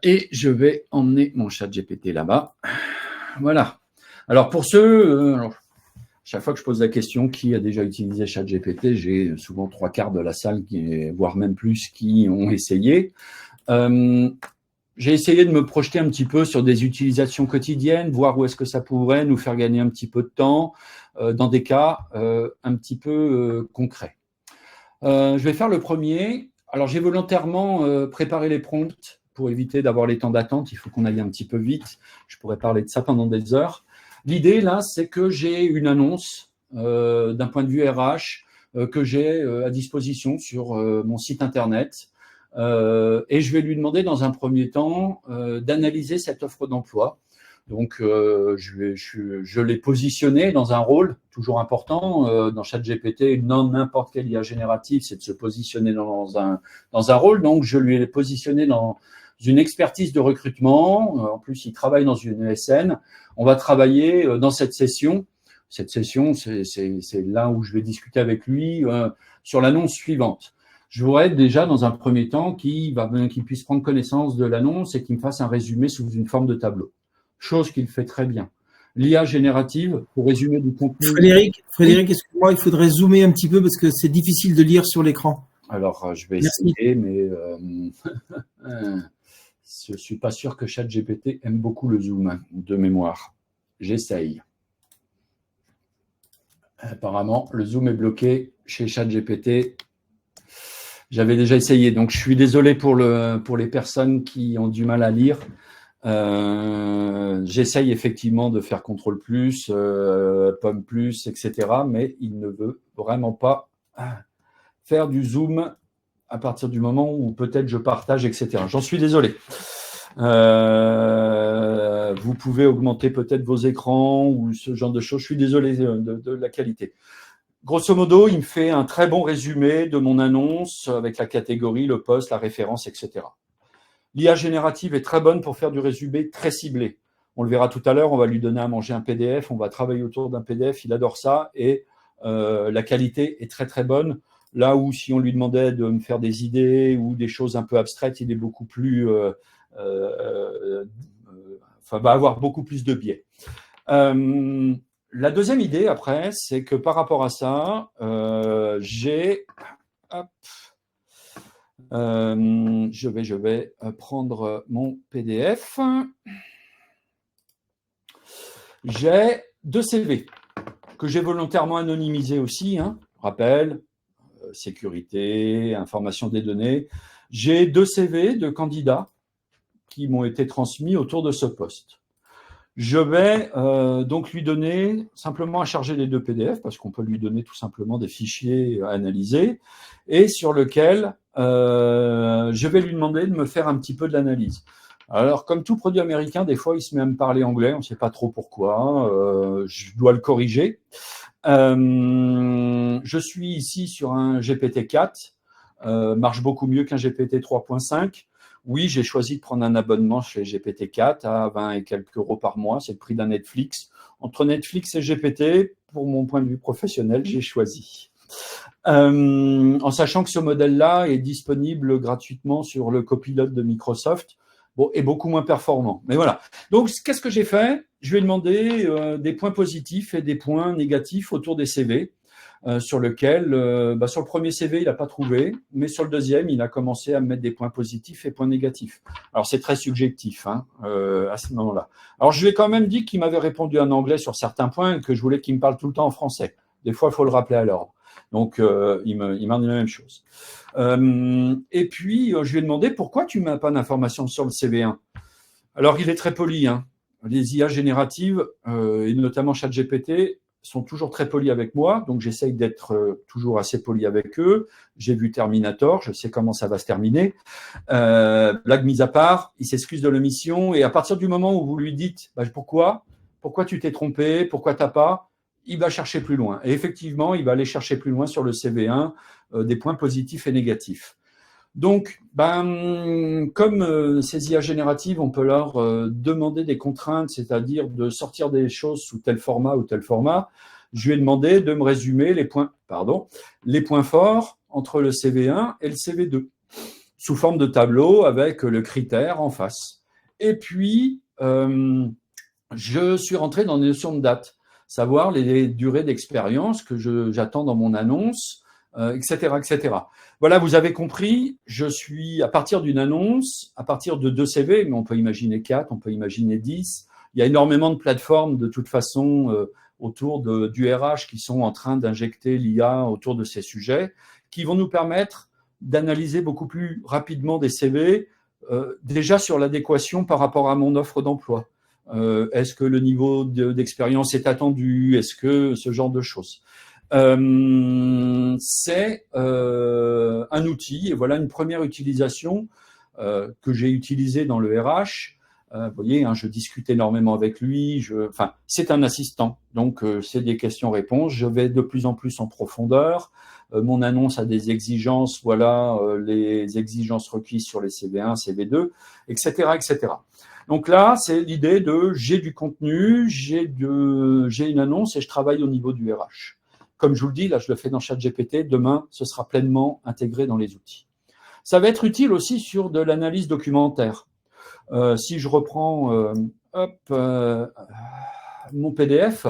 Et je vais emmener mon ChatGPT là-bas. Voilà. Alors, pour ceux… chaque fois que je pose la question qui a déjà utilisé ChatGPT, j'ai souvent 3/4 de la salle, voire même plus, qui ont essayé. J'ai essayé de me projeter un petit peu sur des utilisations quotidiennes, voir où est-ce que ça pourrait nous faire gagner un petit peu de temps dans des cas un petit peu concrets. Je vais faire le premier. Alors, j'ai volontairement préparé les prompts pour éviter d'avoir les temps d'attente. Il faut qu'on aille un petit peu vite. Je pourrais parler de ça pendant des heures. L'idée, là, c'est que j'ai une annonce d'un point de vue RH que j'ai à disposition sur mon site Internet. Et je vais lui demander dans un premier temps d'analyser cette offre d'emploi. Donc, je l'ai positionné dans un rôle toujours important. Dans ChatGPT, n'importe quelle IA générative, c'est de se positionner dans un rôle. Donc, je lui ai positionné dans une expertise de recrutement. En plus, il travaille dans une ESN. On va travailler dans cette session. Cette session, c'est là où je vais discuter avec lui sur l'annonce suivante. Je voudrais déjà, dans un premier temps, qu'il puisse prendre connaissance de l'annonce et qu'il me fasse un résumé sous une forme de tableau. Chose qu'il fait très bien. L'IA générative, pour résumer du contenu… Frédéric, excuse-moi, il faudrait zoomer un petit peu parce que c'est difficile de lire sur l'écran. Alors, je vais essayer, mais je ne suis pas sûr que ChatGPT aime beaucoup le zoom de mémoire. J'essaye. Apparemment, le zoom est bloqué chez ChatGPT. J'avais déjà essayé, donc je suis désolé pour les personnes qui ont du mal à lire. J'essaye effectivement de faire CTRL+, pomme+, etc. Mais il ne veut vraiment pas faire du zoom à partir du moment où peut-être je partage, etc. J'en suis désolé. Vous pouvez augmenter peut-être vos écrans ou ce genre de choses. Je suis désolé de la qualité. Grosso modo, il me fait un très bon résumé de mon annonce avec la catégorie, le poste, la référence, etc. L'IA générative est très bonne pour faire du résumé très ciblé. On le verra tout à l'heure, on va lui donner à manger un PDF, on va travailler autour d'un PDF, il adore ça et la qualité est très très bonne. Là où si on lui demandait de me faire des idées ou des choses un peu abstraites, il est beaucoup plus… va avoir beaucoup plus de biais. La deuxième idée, après, c'est que par rapport à ça, j'ai… je vais prendre mon PDF. J'ai 2 CV que j'ai volontairement anonymisés aussi. Rappel, sécurité, information des données. J'ai 2 CV de candidats qui m'ont été transmis autour de ce poste. Je vais donc lui donner simplement à charger les 2 PDF parce qu'on peut lui donner tout simplement des fichiers à analyser et sur lequel je vais lui demander de me faire un petit peu de l'analyse. Alors, comme tout produit américain, des fois, il se met à me parler anglais, on ne sait pas trop pourquoi, je dois le corriger. Je suis ici sur un GPT-4, marche beaucoup mieux qu'un GPT 3.5. Oui, j'ai choisi de prendre un abonnement chez GPT-4 à 20 et quelques euros par mois. C'est le prix d'un Netflix. Entre Netflix et GPT, pour mon point de vue professionnel, j'ai choisi. En sachant que ce modèle-là est disponible gratuitement sur le copilote de Microsoft, est beaucoup moins performant. Mais voilà. Donc, qu'est-ce que j'ai fait? Je lui ai demandé des points positifs et des points négatifs autour des CV. Sur lequel, sur le premier CV, il n'a pas trouvé, mais sur le deuxième, il a commencé à mettre des points positifs et points négatifs. Alors, c'est très subjectif à ce moment-là. Alors, je lui ai quand même dit qu'il m'avait répondu en anglais sur certains points et que je voulais qu'il me parle tout le temps en français. Des fois, il faut le rappeler à l'ordre. Donc, il m'a dit la même chose. Et puis, je lui ai demandé pourquoi tu ne mets pas d'informations sur le CV1. Alors, il est très poli. les IA génératives, et notamment ChatGPT, sont toujours très polis avec moi, donc j'essaye d'être toujours assez poli avec eux. J'ai vu Terminator, je sais comment ça va se terminer. Blague mise à part, il s'excuse de l'omission, et à partir du moment où vous lui dites pourquoi tu t'es trompé, pourquoi t'as pas, il va chercher plus loin. Et effectivement, il va aller chercher plus loin sur le CV1 des points positifs et négatifs. Donc, comme ces IA génératives, on peut leur demander des contraintes, c'est-à-dire de sortir des choses sous tel format ou tel format. Je lui ai demandé de me résumer les points forts entre le CV1 et le CV2, sous forme de tableau avec le critère en face. Et puis, je suis rentré dans des notions de date, savoir les durées d'expérience que j'attends dans mon annonce, etc., etc. Voilà, vous avez compris, je suis à partir d'une annonce, à partir de 2 CV, mais on peut imaginer 4, on peut imaginer 10. Il y a énormément de plateformes de toute façon autour du RH qui sont en train d'injecter l'IA autour de ces sujets, qui vont nous permettre d'analyser beaucoup plus rapidement des CV, déjà sur l'adéquation par rapport à mon offre d'emploi. Est-ce que le niveau d'expérience est attendu? Est-ce que ce genre de choses? C'est un outil, et voilà une première utilisation que j'ai utilisée dans le RH. Vous voyez, je discute énormément avec lui. C'est un assistant, donc c'est des questions-réponses. Je vais de plus en plus en profondeur. Mon annonce a des exigences, voilà les exigences requises sur les CV1, CV2, etc., etc. Donc là, c'est l'idée de j'ai du contenu, j'ai une annonce et je travaille au niveau du RH. Comme je vous le dis, là, je le fais dans ChatGPT. Demain, ce sera pleinement intégré dans les outils. Ça va être utile aussi sur de l'analyse documentaire. Si je reprends mon PDF,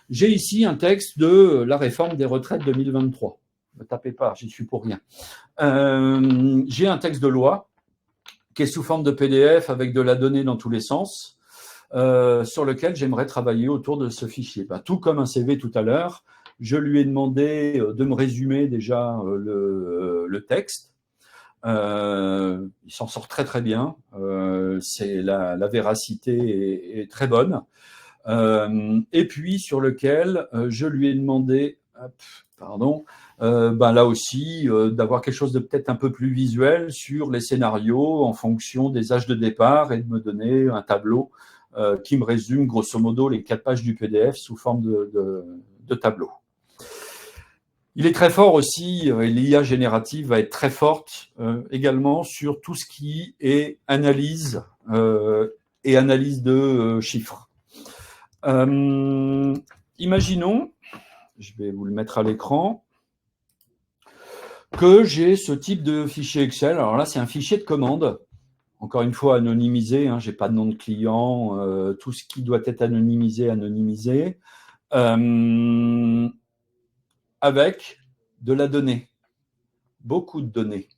j'ai ici un texte de la réforme des retraites 2023. Ne tapez pas, j'y suis pour rien. J'ai un texte de loi qui est sous forme de PDF avec de la donnée dans tous les sens, sur lequel j'aimerais travailler autour de ce fichier. Tout comme un CV tout à l'heure, je lui ai demandé de me résumer déjà le texte. Il s'en sort très très bien. C'est la véracité est très bonne. Et puis sur lequel je lui ai demandé, là aussi, d'avoir quelque chose de peut-être un peu plus visuel sur les scénarios en fonction des âges de départ et de me donner un tableau qui me résume grosso modo les 4 pages du PDF sous forme de tableau. Il est très fort aussi, et l'IA générative va être très forte également sur tout ce qui est analyse et analyse de chiffres. Imaginons, je vais vous le mettre à l'écran, que j'ai ce type de fichier Excel. Alors là, c'est un fichier de commande. Encore une fois, anonymisé. Je n'ai pas de nom de client. Tout ce qui doit être anonymisé. Avec de la donnée. Beaucoup de données.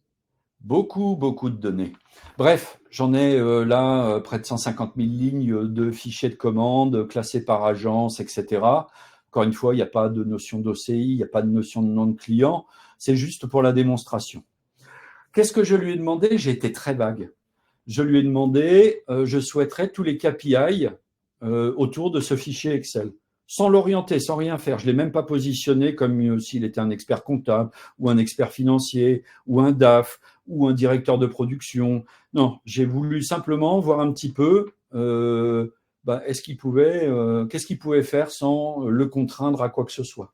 Beaucoup de données. Bref, j'en ai là près de 150 000 lignes de fichiers de commande classés par agence, etc. Encore une fois, il n'y a pas de notion d'OCI, il n'y a pas de notion de nom de client. C'est juste pour la démonstration. Qu'est-ce que je lui ai demandé? J'ai été très vague. Je lui ai demandé, je souhaiterais tous les KPI autour de ce fichier Excel, sans l'orienter, sans rien faire. Je ne l'ai même pas positionné comme s'il était un expert comptable ou un expert financier ou un DAF ou un directeur de production. Non, j'ai voulu simplement voir un petit peu qu'est-ce qu'il pouvait faire sans le contraindre à quoi que ce soit.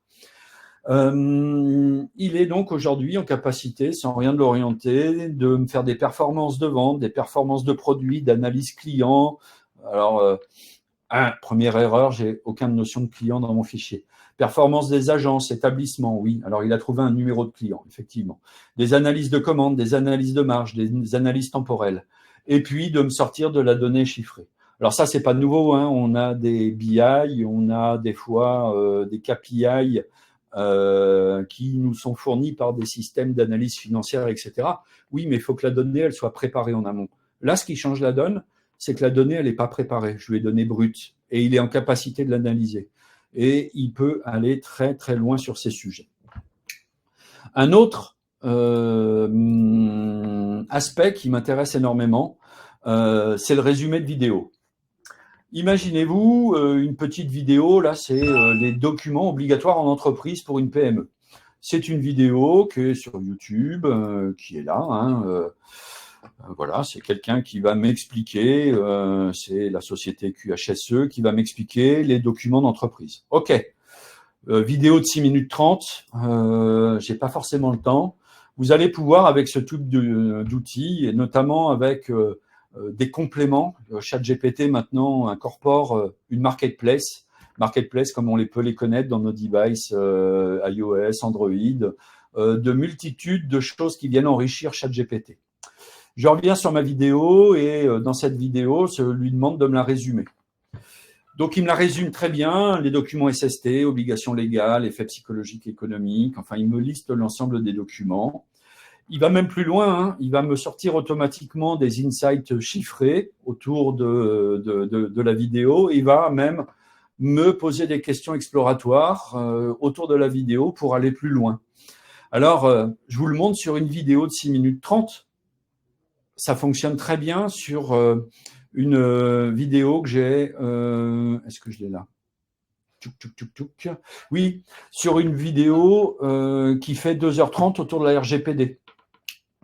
Il est donc aujourd'hui en capacité, sans rien de l'orienter, de me faire des performances de vente, des performances de produits, d'analyse client. Alors, première erreur, j'ai aucune notion de client dans mon fichier. Performance des agences, établissements, oui. Alors, il a trouvé un numéro de client, effectivement. Des analyses de commandes, des analyses de marge, des analyses temporelles. Et puis, de me sortir de la donnée chiffrée. Alors ça, c'est pas nouveau. On a des BI, on a des fois des KPI qui nous sont fournis par des systèmes d'analyse financière, etc. Oui, mais il faut que la donnée, elle soit préparée en amont. Là, ce qui change la donne, c'est que la donnée, elle n'est pas préparée. Je lui ai donné brute et il est en capacité de l'analyser. Et il peut aller très, très loin sur ces sujets. Un autre aspect qui m'intéresse énormément, c'est le résumé de vidéo. Imaginez-vous une petite vidéo, là, c'est les documents obligatoires en entreprise pour une PME. C'est une vidéo qui est sur YouTube, qui est là. Hein, voilà, c'est quelqu'un qui va m'expliquer, c'est la société QHSE qui va m'expliquer les documents d'entreprise. OK. Vidéo de 6 minutes 30, j'ai pas forcément le temps. Vous allez pouvoir, avec ce type d'outils, et notamment avec des compléments, ChatGPT maintenant incorpore une marketplace comme on peut les connaître dans nos devices iOS, Android, de multitudes de choses qui viennent enrichir ChatGPT. Je reviens sur ma vidéo et dans cette vidéo, je lui demande de me la résumer. Donc, il me la résume très bien, les documents SST, obligations légales, effets psychologiques, économiques, enfin, il me liste l'ensemble des documents. Il va même plus loin, hein, il va me sortir automatiquement des insights chiffrés autour de la vidéo. Il va même me poser des questions exploratoires autour de la vidéo pour aller plus loin. Alors, je vous le montre sur une vidéo de 6 minutes 30. Ça fonctionne très bien sur une vidéo que j'ai. Est-ce que je l'ai là? Oui, sur une vidéo qui fait 2h30 autour de la RGPD.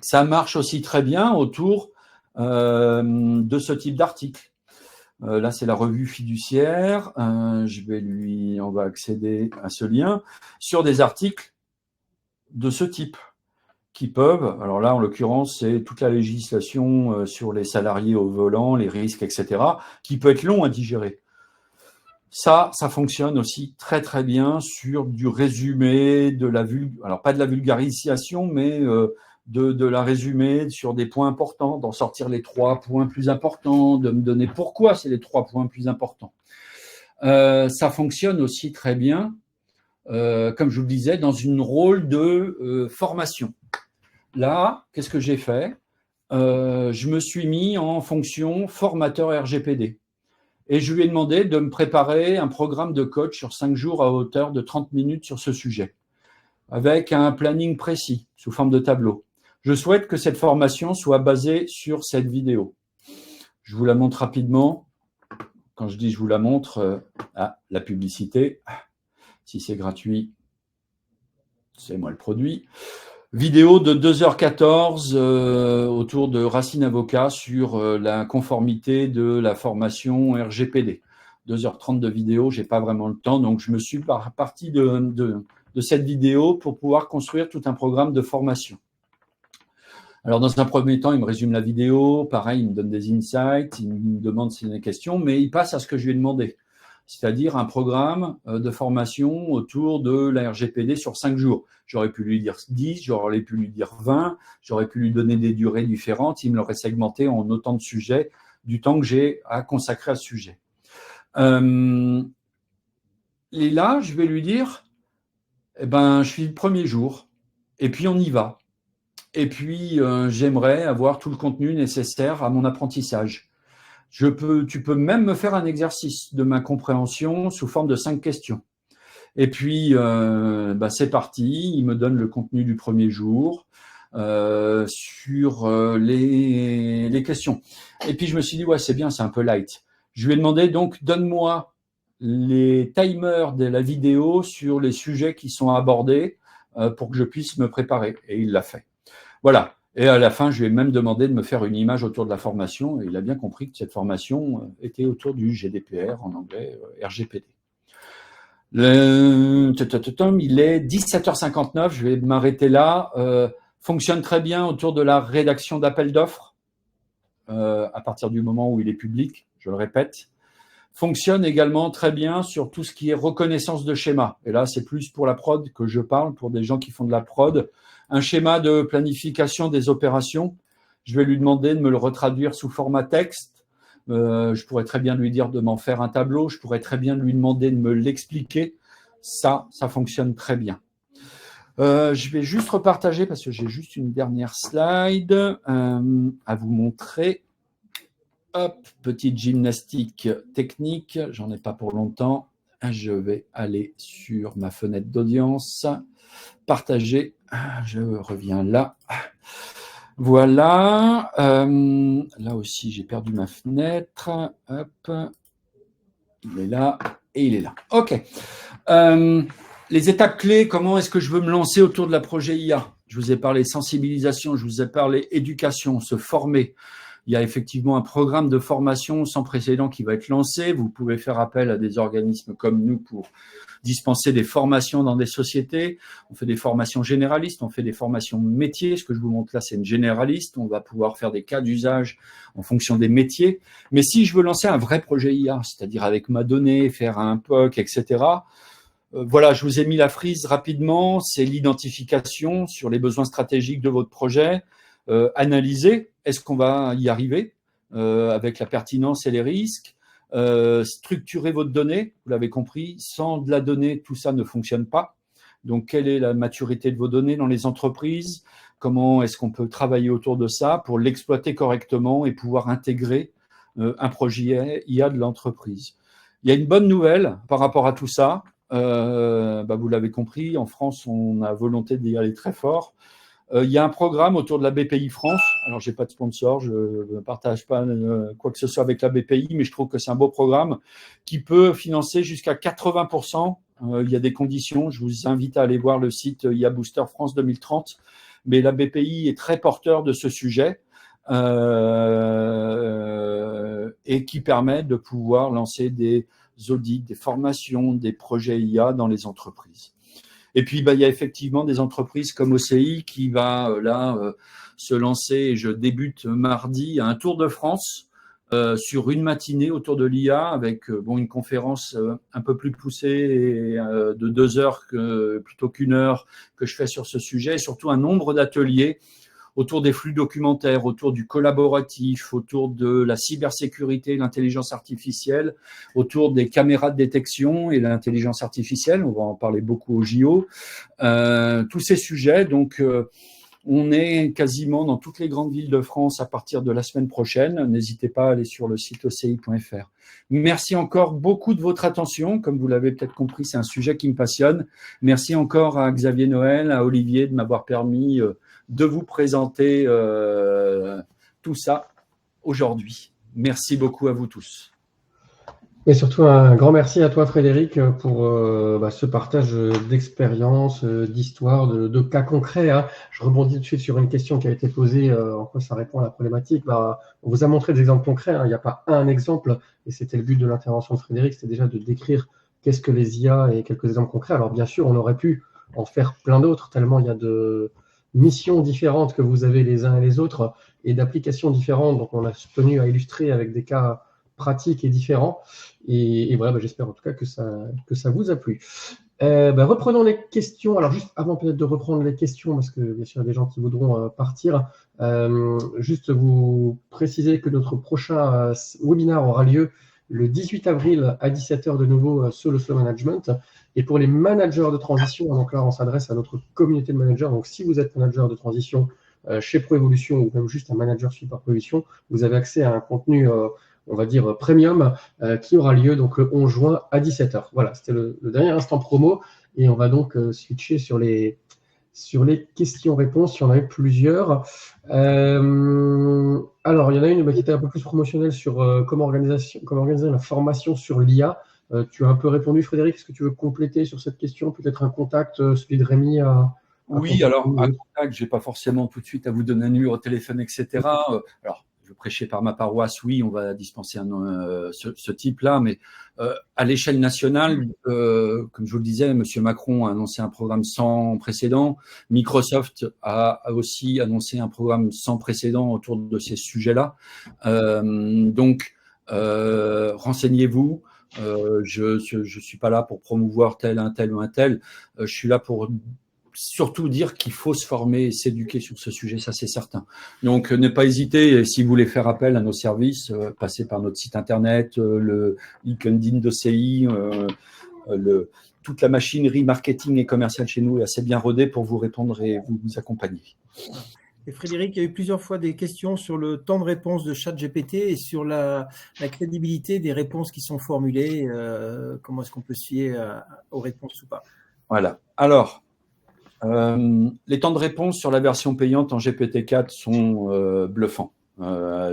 Ça marche aussi très bien autour de ce type d'article. Là, c'est la revue fiduciaire. On va accéder à ce lien sur des articles de ce type qui peuvent, alors là, en l'occurrence, c'est toute la législation sur les salariés au volant, les risques, etc., qui peut être long à digérer. Ça fonctionne aussi très, très bien sur du résumé, alors pas de la vulgarisation, mais de la résumé sur des points importants, d'en sortir les 3 points plus importants, de me donner pourquoi c'est les 3 points plus importants. Ça fonctionne aussi très bien, comme je vous le disais, dans une rôle de formation. Là, qu'est-ce que j'ai fait? Je me suis mis en fonction formateur RGPD. Et je lui ai demandé de me préparer un programme de coach sur 5 jours à hauteur de 30 minutes sur ce sujet, avec un planning précis, sous forme de tableau. Je souhaite que cette formation soit basée sur cette vidéo. Je vous la montre rapidement. Quand je dis je vous la montre, la publicité, si c'est gratuit, c'est moi le produit. Vidéo de 2h14 autour de Racine Avocat sur la conformité de la formation RGPD. 2h30 de vidéo, j'ai pas vraiment le temps, donc je me suis parti de cette vidéo pour pouvoir construire tout un programme de formation. Alors, dans un premier temps, il me résume la vidéo, pareil, il me donne des insights, il me demande s'il y a des questions, mais il passe à ce que je lui ai demandé, c'est-à-dire un programme de formation autour de la RGPD sur 5 jours. J'aurais pu lui dire 10, j'aurais pu lui dire 20, j'aurais pu lui donner des durées différentes, il me l'aurait segmenté en autant de sujets, du temps que j'ai à consacrer à ce sujet. Et là, je vais lui dire, je suis le premier jour, et puis on y va. Et puis, j'aimerais avoir tout le contenu nécessaire à mon apprentissage. Tu peux même me faire un exercice de ma compréhension sous forme de 5 questions. Et puis, c'est parti. Il me donne le contenu du premier jour sur les questions. Et puis, je me suis dit, ouais, c'est bien, c'est un peu light. Je lui ai demandé, donc, donne-moi les timers de la vidéo sur les sujets qui sont abordés pour que je puisse me préparer. Et il l'a fait. Voilà. Et à la fin, je lui ai même demandé de me faire une image autour de la formation. Et il a bien compris que cette formation était autour du GDPR, en anglais, RGPD. Il est 17h59, je vais m'arrêter là. Fonctionne très bien autour de la rédaction d'appels d'offres, à partir du moment où il est public, je le répète. Fonctionne également très bien sur tout ce qui est reconnaissance de schéma. Et là, c'est plus pour la prod que je parle, pour des gens qui font de la prod. Un schéma de planification des opérations, je vais lui demander de me le retraduire sous format texte. Je pourrais très bien lui dire de m'en faire un tableau. Je pourrais très bien lui demander de me l'expliquer. Ça fonctionne très bien. Je vais juste repartager parce que j'ai juste une dernière slide à vous montrer. Hop, petite gymnastique technique. J'en ai pas pour longtemps. Je vais aller sur ma fenêtre d'audience. Partager. Je reviens là. Voilà. Là aussi, j'ai perdu ma fenêtre. Hop. Il est là et il est là. OK. Les étapes clés, comment est-ce que je veux me lancer autour de la projet IA? Je vous ai parlé sensibilisation, je vous ai parlé éducation, se former. Il y a effectivement un programme de formation sans précédent qui va être lancé. Vous pouvez faire appel à des organismes comme nous pour dispenser des formations dans des sociétés. On fait des formations généralistes, on fait des formations métiers. Ce que je vous montre là, c'est une généraliste. On va pouvoir faire des cas d'usage en fonction des métiers. Mais si je veux lancer un vrai projet IA, c'est-à-dire avec ma donnée, faire un POC, etc., voilà, je vous ai mis la frise rapidement. C'est l'identification sur les besoins stratégiques de votre projet. Analyser, est-ce qu'on va y arriver avec la pertinence et les risques, structurer votre donnée, vous l'avez compris, sans de la donnée, tout ça ne fonctionne pas. Donc, quelle est la maturité de vos données dans les entreprises? Comment est-ce qu'on peut travailler autour de ça pour l'exploiter correctement et pouvoir intégrer un projet IA de l'entreprise? Il y a une bonne nouvelle par rapport à tout ça. Vous l'avez compris, en France, on a volonté d'y aller très fort. Il y a un programme autour de la BPI France. Alors, j'ai pas de sponsor, je ne partage pas quoi que ce soit avec la BPI, mais je trouve que c'est un beau programme qui peut financer jusqu'à 80%. Il y a des conditions. Je vous invite à aller voir le site IA Booster France 2030. Mais la BPI est très porteur de ce sujet et qui permet de pouvoir lancer des audits, des formations, des projets IA dans les entreprises. Et puis, il y a effectivement des entreprises comme OCI qui va se lancer, et je débute mardi, à un tour de France sur une matinée autour de l'IA avec une conférence un peu plus poussée de 2 heures plutôt qu'1 heure que je fais sur ce sujet, et surtout un nombre d'ateliers autour des flux documentaires, autour du collaboratif, autour de la cybersécurité, l'intelligence artificielle, autour des caméras de détection et l'intelligence artificielle. On va en parler beaucoup au JO. Tous ces sujets, donc, on est quasiment dans toutes les grandes villes de France à partir de la semaine prochaine. N'hésitez pas à aller sur le site oci.fr. Merci encore beaucoup de votre attention. Comme vous l'avez peut-être compris, c'est un sujet qui me passionne. Merci encore à Xavier Noël, à Olivier de m'avoir permis de vous présenter tout ça aujourd'hui. Merci beaucoup à vous tous. Et surtout un grand merci à toi Frédéric pour ce partage d'expériences, d'histoires, de cas concrets. Hein. Je rebondis tout de suite sur une question qui a été posée, en quoi ça répond à la problématique. On vous a montré des exemples concrets, hein. Il n'y a pas un exemple, et c'était le but de l'intervention de Frédéric, c'était déjà de décrire qu'est-ce que les IA et quelques exemples concrets. Alors bien sûr, on aurait pu en faire plein d'autres, tellement il y a de missions différentes que vous avez les uns et les autres, et d'applications différentes, donc on a tenu à illustrer avec des cas pratiques et différents. Et voilà, j'espère en tout cas que ça vous a plu. Reprenons les questions. Alors juste avant peut-être de reprendre les questions, parce que bien sûr il y a des gens qui voudront partir, juste vous préciser que notre prochain webinaire aura lieu le 18 avril à 17h de nouveau sur le slow management. Et pour les managers de transition, donc là on s'adresse à notre communauté de managers. Donc si vous êtes manager de transition chez Proevolution ou même juste un manager suivi par Proevolution, vous avez accès à un contenu on va dire premium, qui aura lieu donc le 11 juin à 17h. Voilà, c'était le dernier instant promo, et on va donc switcher sur les questions-réponses, il y en avait plusieurs. Alors, il y en a une qui était un peu plus promotionnelle sur comment organiser la formation sur l'IA. Tu as un peu répondu, Frédéric. Est-ce que tu veux compléter sur cette question? Peut-être un contact, celui de Rémi Oui, alors, un contact, je n'ai pas forcément tout de suite à vous donner un numéro de téléphone, etc. Alors, je prêchais par ma paroisse, oui, on va dispenser ce type-là, mais à l'échelle nationale, comme je vous le disais, M. Macron a annoncé un programme sans précédent. Microsoft a aussi annoncé un programme sans précédent autour de ces sujets-là. Donc, renseignez-vous. Je suis pas là pour promouvoir un tel ou un tel. Je suis là pour surtout dire qu'il faut se former et s'éduquer sur ce sujet, ça c'est certain. Donc ne pas hésiter, si vous voulez faire appel à nos services, passez par notre site internet, le LinkedIn d'OCI, toute la machinerie marketing et commerciale chez nous est assez bien rodée pour vous répondre et vous accompagner. Et Frédéric, il y a eu plusieurs fois des questions sur le temps de réponse de ChatGPT et sur la crédibilité des réponses qui sont formulées. Comment est-ce qu'on peut se fier aux réponses ou pas? Voilà. Alors, les temps de réponse sur la version payante en GPT-4 sont bluffants.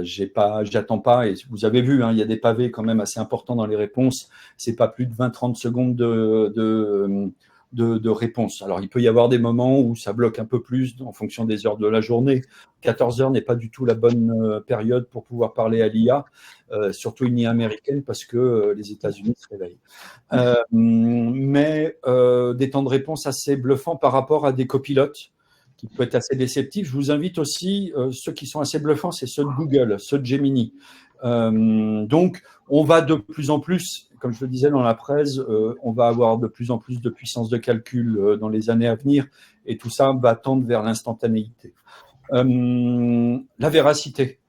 J'attends pas. Et vous avez vu, hein, il y a des pavés quand même assez importants dans les réponses. C'est pas plus de 20-30 secondes de réponse. Alors, il peut y avoir des moments où ça bloque un peu plus en fonction des heures de la journée. 14 heures n'est pas du tout la bonne période pour pouvoir parler à l'IA, surtout une IA américaine, parce que les États-Unis se réveillent. Mais des temps de réponse assez bluffants par rapport à des copilotes, qui peut être assez déceptif. Je vous invite aussi, ceux qui sont assez bluffants, c'est ceux de Google, ceux de Gemini. Donc, on va de plus en plus, comme je le disais dans la presse, on va avoir de plus en plus de puissance de calcul dans les années à venir, et tout ça va tendre vers l'instantanéité. La véracité,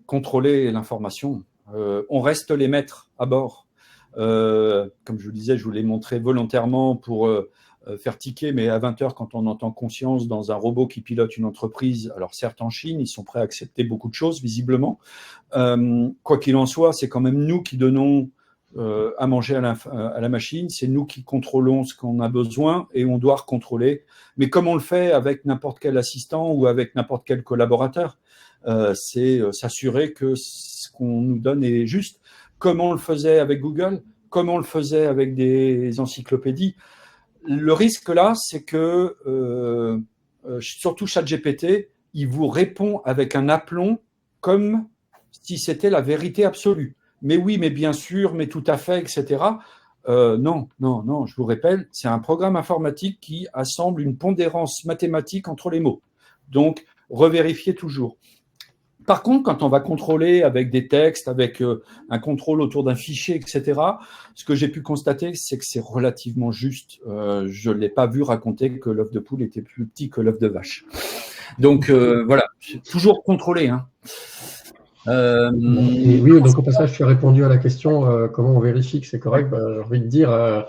contrôler l'information. On reste les maîtres à bord. Comme je vous le disais, je vous l'ai montré volontairement pour faire tiquer, mais à 20h, quand on entend conscience dans un robot qui pilote une entreprise, alors certes en Chine, ils sont prêts à accepter beaucoup de choses, visiblement. Quoi qu'il en soit, c'est quand même nous qui donnons à manger à la machine, c'est nous qui contrôlons ce qu'on a besoin et on doit contrôler. Mais comme on le fait avec n'importe quel assistant ou avec n'importe quel collaborateur, c'est s'assurer que ce qu'on nous donne est juste. Comme on le faisait avec Google, comme on le faisait avec des encyclopédies. Le risque là, c'est que, surtout ChatGPT, il vous répond avec un aplomb comme si c'était la vérité absolue. Mais oui, mais bien sûr, mais tout à fait, etc. Non, je vous répète, c'est un programme informatique qui assemble une pondérance mathématique entre les mots. Donc, revérifiez toujours. Par contre, quand on va contrôler avec des textes, avec un contrôle autour d'un fichier, etc., ce que j'ai pu constater, c'est que c'est relativement juste. Je ne l'ai pas vu raconter que l'œuf de poule était plus petit que l'œuf de vache. Donc, voilà, toujours contrôlé. Hein. Et oui, donc au passage, tu as répondu à la question comment on vérifie que c'est correct. J'ai envie de dire,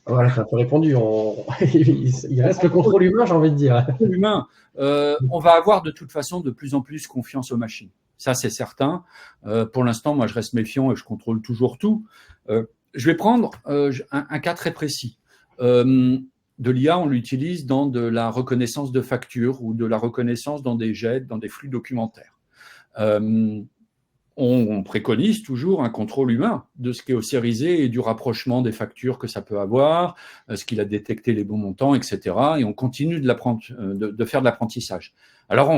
voilà, tu as répondu. Il reste le contrôle humain, j'ai envie de dire. Le contrôle humain. On va avoir de toute façon de plus en plus confiance aux machines. Ça, c'est certain. Pour l'instant, moi, je reste méfiant et je contrôle toujours tout. Je vais prendre un cas très précis. De l'IA, on l'utilise dans de la reconnaissance de factures ou de la reconnaissance dans des jets, dans des flux documentaires. On préconise toujours un contrôle humain de ce qui est ossérisé et du rapprochement des factures que ça peut avoir, ce qu'il a détecté les bons montants, etc. Et on continue de faire de l'apprentissage. Alors,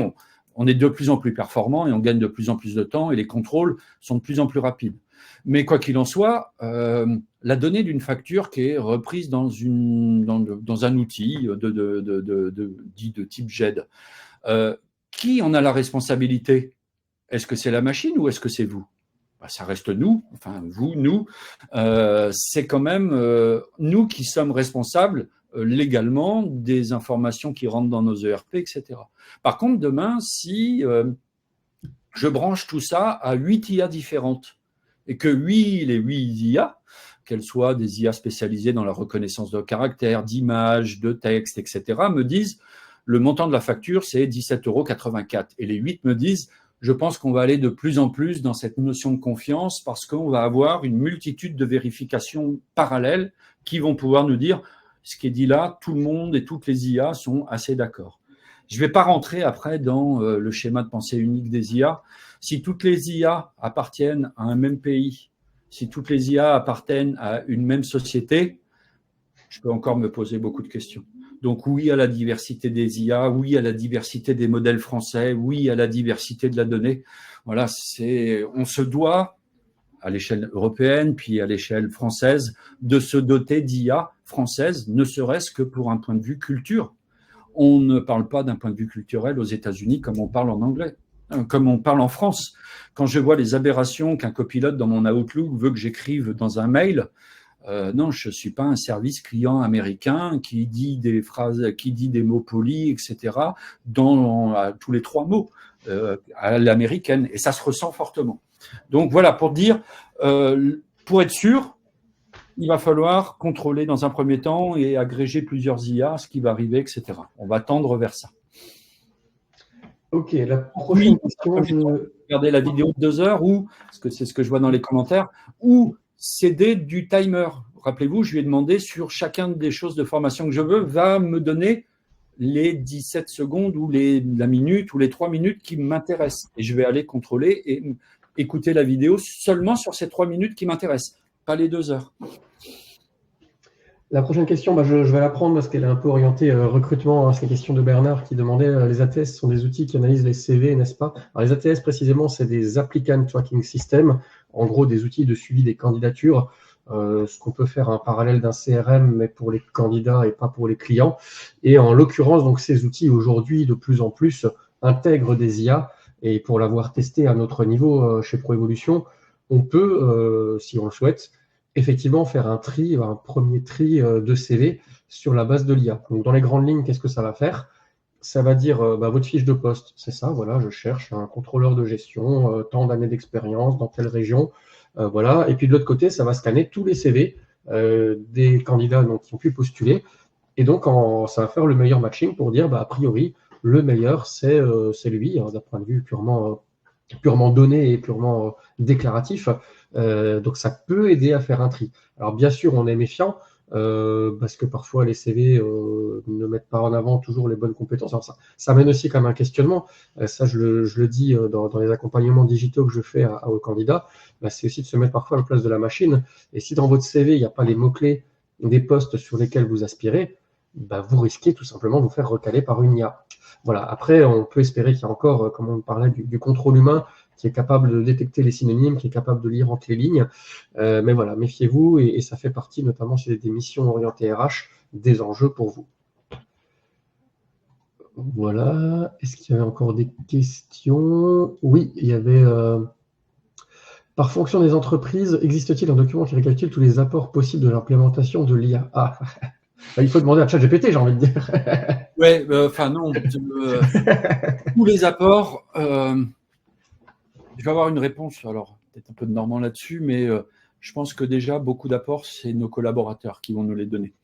on est de plus en plus performant et on gagne de plus en plus de temps et les contrôles sont de plus en plus rapides. Mais quoi qu'il en soit, la donnée d'une facture qui est reprise dans un outil dit de type GED, qui en a la responsabilité ? Est-ce que c'est la machine ou est-ce que c'est vous ? Ça reste nous, enfin vous, nous. C'est quand même nous qui sommes responsables légalement des informations qui rentrent dans nos ERP, etc. Par contre, demain, si je branche tout ça à 8 IA différentes et que les 8 IA, qu'elles soient des IA spécialisées dans la reconnaissance de caractères, d'images, de textes, etc., me disent le montant de la facture, c'est 17,84 € et les 8 me disent je pense qu'on va aller de plus en plus dans cette notion de confiance parce qu'on va avoir une multitude de vérifications parallèles qui vont pouvoir nous dire ce qui est dit là, tout le monde et toutes les IA sont assez d'accord. Je ne vais pas rentrer après dans le schéma de pensée unique des IA. Si toutes les IA appartiennent à un même pays, si toutes les IA appartiennent à une même société, je peux encore me poser beaucoup de questions. Donc oui à la diversité des IA, oui à la diversité des modèles français, oui à la diversité de la donnée. Voilà, on se doit, à l'échelle européenne, puis à l'échelle française, de se doter d'IA françaises, ne serait-ce que pour un point de vue culture. On ne parle pas d'un point de vue culturel aux États-Unis comme on parle en anglais, comme on parle en France. Quand je vois les aberrations qu'un copilote dans mon Outlook veut que j'écrive dans un mail, non, je ne suis pas un service client américain qui dit des phrases, qui dit des mots polis, etc., dans tous les 3 mots à l'américaine. Et ça se ressent fortement. Donc voilà, pour dire, pour être sûr, il va falloir contrôler dans un premier temps et agréger plusieurs IA, ce qui va arriver, etc. On va tendre vers ça. Ok, la prochaine question. Regardez la vidéo de 2 heures, ou, parce que c'est ce que je vois dans les commentaires, ou céder du timer. Rappelez-vous, je lui ai demandé sur chacun des choses de formation que je veux, va me donner les 17 secondes ou la minute ou les 3 minutes qui m'intéressent. Et je vais aller contrôler et écouter la vidéo seulement sur ces 3 minutes qui m'intéressent, pas les 2 heures. La prochaine question, je vais la prendre parce qu'elle est un peu orientée recrutement. C'est la question de Bernard qui demandait les ATS sont des outils qui analysent les CV, n'est-ce pas? Alors, les ATS, précisément, c'est des Applicant Tracking System, en gros des outils de suivi des candidatures, ce qu'on peut faire un parallèle d'un CRM, mais pour les candidats et pas pour les clients. Et en l'occurrence, donc, ces outils, aujourd'hui, de plus en plus, intègrent des IA. Et pour l'avoir testé à notre niveau chez Proevolution, on peut, si on le souhaite, effectivement faire un premier tri de CV sur la base de l'IA. Donc, dans les grandes lignes, qu'est-ce que ça va faire? Ça va dire votre fiche de poste, c'est ça, voilà, je cherche un contrôleur de gestion, tant d'années d'expérience, dans telle région, voilà. Et puis de l'autre côté, ça va scanner tous les CV des candidats qui ont pu postuler. Et donc, ça va faire le meilleur matching pour dire, a priori, le meilleur, c'est lui, d'un point de vue purement donné et purement déclaratif. Donc, ça peut aider à faire un tri. Alors, bien sûr, on est méfiant parce que parfois, les CV ne mettent pas en avant toujours les bonnes compétences. Alors, ça amène aussi comme un questionnement. Ça, je le dis dans les accompagnements digitaux que je fais aux candidats. C'est aussi de se mettre parfois à la place de la machine. Et si dans votre CV, il n'y a pas les mots-clés des postes sur lesquels vous aspirez, vous risquez tout simplement de vous faire recaler par une IA. Voilà. Après, on peut espérer qu'il y a encore, comme on parlait, du contrôle humain qui est capable de détecter les synonymes, qui est capable de lire entre les lignes. Mais voilà, méfiez-vous et ça fait partie, notamment chez des missions orientées RH, des enjeux pour vous. Voilà. Est-ce qu'il y avait encore des questions? Oui, il y avait... Par fonction des entreprises, existe-t-il un document qui récapitule tous les apports possibles de l'implémentation de l'IA? Il faut demander à ChatGPT, j'ai envie de dire. Ouais, non. Tous les apports, je vais avoir une réponse, alors peut-être un peu de Normand là-dessus, mais je pense que déjà, beaucoup d'apports, c'est nos collaborateurs qui vont nous les donner.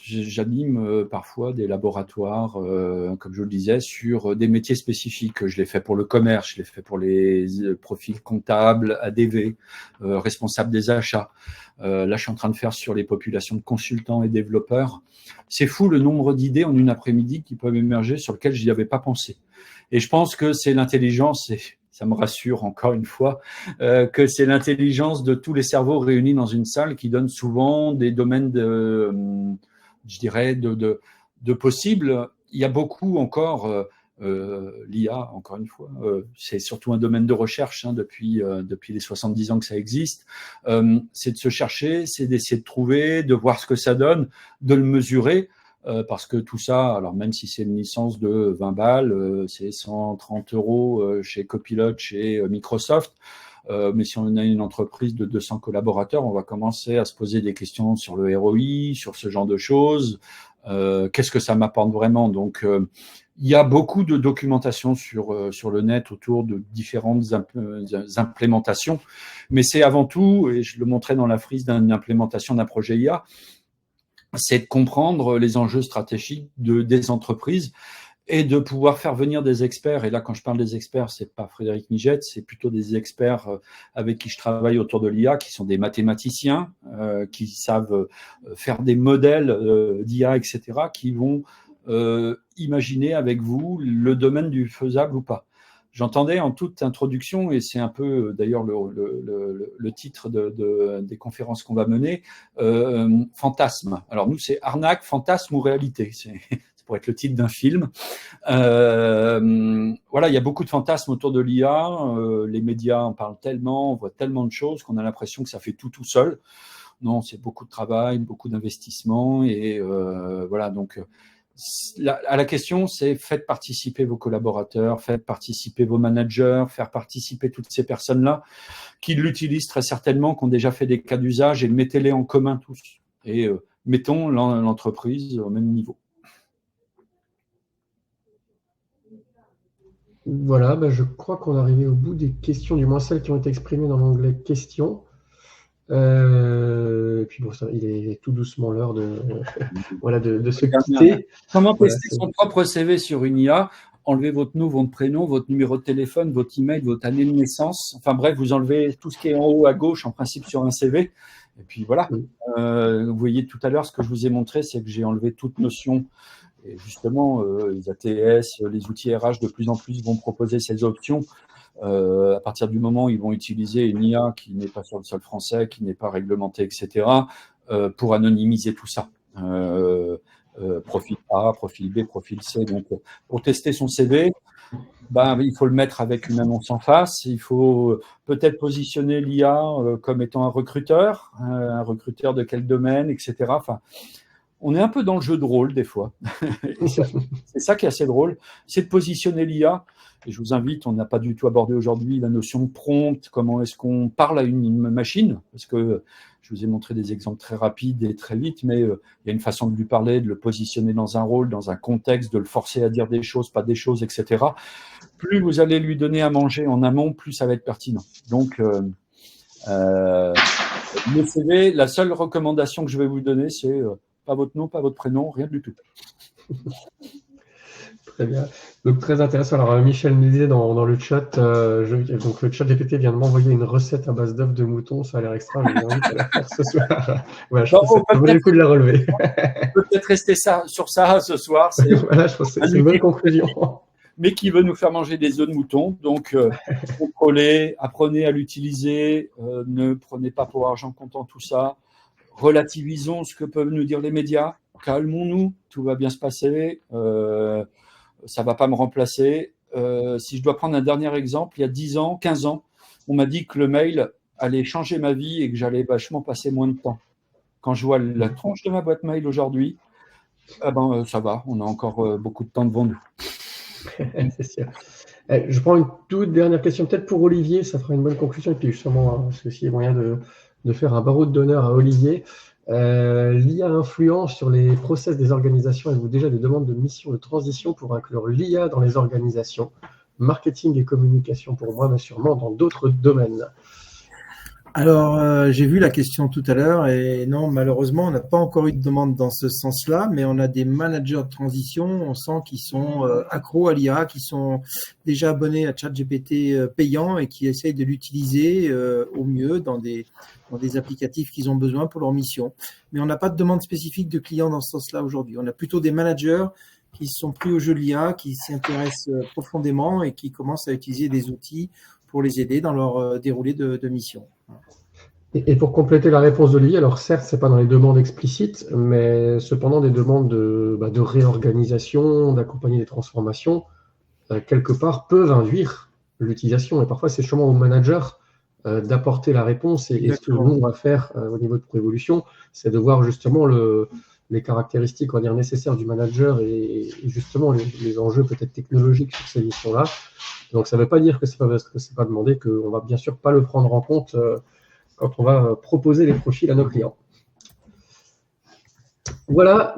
J'anime parfois des laboratoires, comme je le disais, sur des métiers spécifiques. Je l'ai fait pour le commerce, je l'ai fait pour les profils comptables, ADV, responsables des achats. Là, je suis en train de faire sur les populations de consultants et développeurs. C'est fou le nombre d'idées en une après-midi qui peuvent émerger sur lesquelles je n'y avais pas pensé. Et je pense que c'est l'intelligence, et ça me rassure encore une fois, que c'est l'intelligence de tous les cerveaux réunis dans une salle qui donne souvent des domaines de possibles. Il y a beaucoup encore, l'IA, encore une fois, c'est surtout un domaine de recherche depuis les 70 ans que ça existe. C'est de se chercher, c'est d'essayer de trouver, de voir ce que ça donne, de le mesurer. Parce que tout ça, alors même si c'est une licence de 20 balles, c'est 130 € chez Copilot, chez Microsoft. Mais si on a une entreprise de 200 collaborateurs, on va commencer à se poser des questions sur le ROI, sur ce genre de choses. Qu'est-ce que ça m'apporte vraiment? Donc, il y a beaucoup de documentation sur le net autour de différentes implémentations. Mais c'est avant tout, et je le montrais dans la frise d'une implémentation d'un projet IA, c'est de comprendre les enjeux stratégiques des entreprises et de pouvoir faire venir des experts. Et là, quand je parle des experts, c'est pas Frédéric Migette, c'est plutôt des experts avec qui je travaille autour de l'IA, qui sont des mathématiciens, qui savent faire des modèles d'IA, etc., qui vont imaginer avec vous le domaine du faisable ou pas. J'entendais en toute introduction, et c'est un peu d'ailleurs le titre des conférences qu'on va mener, fantasme. Alors nous, c'est arnaque, fantasme ou réalité. Ça pourrait être le titre d'un film. Voilà, il y a beaucoup de fantasmes autour de l'IA. Les médias en parlent tellement, on voit tellement de choses qu'on a l'impression que ça fait tout seul. Non, c'est beaucoup de travail, beaucoup d'investissement. Et voilà, donc... La question, c'est faites participer vos collaborateurs, faites participer vos managers, faire participer toutes ces personnes-là qui l'utilisent très certainement, qui ont déjà fait des cas d'usage, et mettez-les en commun tous. Et mettons l'entreprise au même niveau. Voilà, je crois qu'on est arrivé au bout des questions, du moins celles qui ont été exprimées dans l'onglet questions. Et puis bon, il est tout doucement l'heure de se quitter. Comment tester son propre CV sur une IA? Enlevez votre nom, votre prénom, votre numéro de téléphone, votre email, votre année de naissance. Enfin bref, vous enlevez tout ce qui est en haut à gauche, en principe sur un CV. Et puis voilà. Vous voyez tout à l'heure, ce que je vous ai montré, c'est que j'ai enlevé toute notion Et justement, les ATS, les outils RH de plus en plus vont proposer ces options. À partir du moment où ils vont utiliser une IA qui n'est pas sur le sol français, qui n'est pas réglementée, etc., pour anonymiser tout ça. Profil A, profil B, profil C. Donc, pour tester son CV, il faut le mettre avec une annonce en face. Il faut peut-être positionner l'IA comme étant un recruteur de quel domaine, etc. Enfin, on est un peu dans le jeu de rôle des fois. C'est ça qui est assez drôle, c'est de positionner l'IA. Et je vous invite, on n'a pas du tout abordé aujourd'hui la notion de prompt, comment est-ce qu'on parle à une machine, parce que je vous ai montré des exemples très rapides et très vite, mais il y a une façon de lui parler, de le positionner dans un rôle, dans un contexte, de le forcer à dire des choses, pas des choses, etc. Plus vous allez lui donner à manger en amont, plus ça va être pertinent. Donc, le CV, la seule recommandation que je vais vous donner, c'est pas votre nom, pas votre prénom, rien du tout. Très bien. Donc, très intéressant. Alors, Michel me disait dans le chat, donc le chat GPT vient de m'envoyer une recette à base d'œufs de mouton. Ça a l'air extra. Je vous invite à la faire ce soir. Voilà, je pense que ça vaut le coup de la relever. On peut peut-être rester sur ça ce soir. Voilà, je pense que c'est une bonne conclusion. Mais qui veut nous faire manger des œufs de mouton. Donc, contrôlez, apprenez à l'utiliser. Ne prenez pas pour argent comptant tout ça. Relativisons ce que peuvent nous dire les médias. Calmons-nous. Tout va bien se passer. Ça ne va pas me remplacer. Si je dois prendre un dernier exemple, il y a 10 ans, 15 ans, on m'a dit que le mail allait changer ma vie et que j'allais vachement passer moins de temps. Quand je vois la tronche de ma boîte mail aujourd'hui, ça va, on a encore beaucoup de temps devant nous. C'est sûr. Je prends une toute dernière question, peut-être pour Olivier, ça fera une bonne conclusion, et puis justement, c'est aussi moyen de faire un barreau d'honneur à Olivier. L'IA influence sur les process des organisations. Avez-vous déjà des demandes de mission de transition pour inclure l'IA dans les organisations, marketing et communication pour moi, mais sûrement dans d'autres domaines? Alors, j'ai vu la question tout à l'heure et non, malheureusement, on n'a pas encore eu de demande dans ce sens-là, mais on a des managers de transition, on sent qu'ils sont accros à l'IA, qui sont déjà abonnés à ChatGPT payant et qui essayent de l'utiliser au mieux dans des applicatifs qu'ils ont besoin pour leur mission. Mais on n'a pas de demande spécifique de clients dans ce sens-là aujourd'hui. On a plutôt des managers qui sont pris au jeu de l'IA, qui s'y intéressent profondément et qui commencent à utiliser des outils pour les aider dans leur déroulé de mission. Et pour compléter la réponse d'Olivier, alors certes, ce n'est pas dans les demandes explicites, mais cependant des demandes de réorganisation, d'accompagner des transformations, quelque part, peuvent induire l'utilisation. Et parfois, c'est justement au manager d'apporter la réponse. Et ce que nous, on va faire au niveau de Proévolution, c'est de voir justement les caractéristiques, on va dire, nécessaires du manager et justement les enjeux peut-être technologiques sur ces missions-là. Donc, ça ne veut pas dire que c'est pas parce que c'est pas demandé qu'on va bien sûr pas le prendre en compte quand on va proposer les profils à nos clients. Voilà,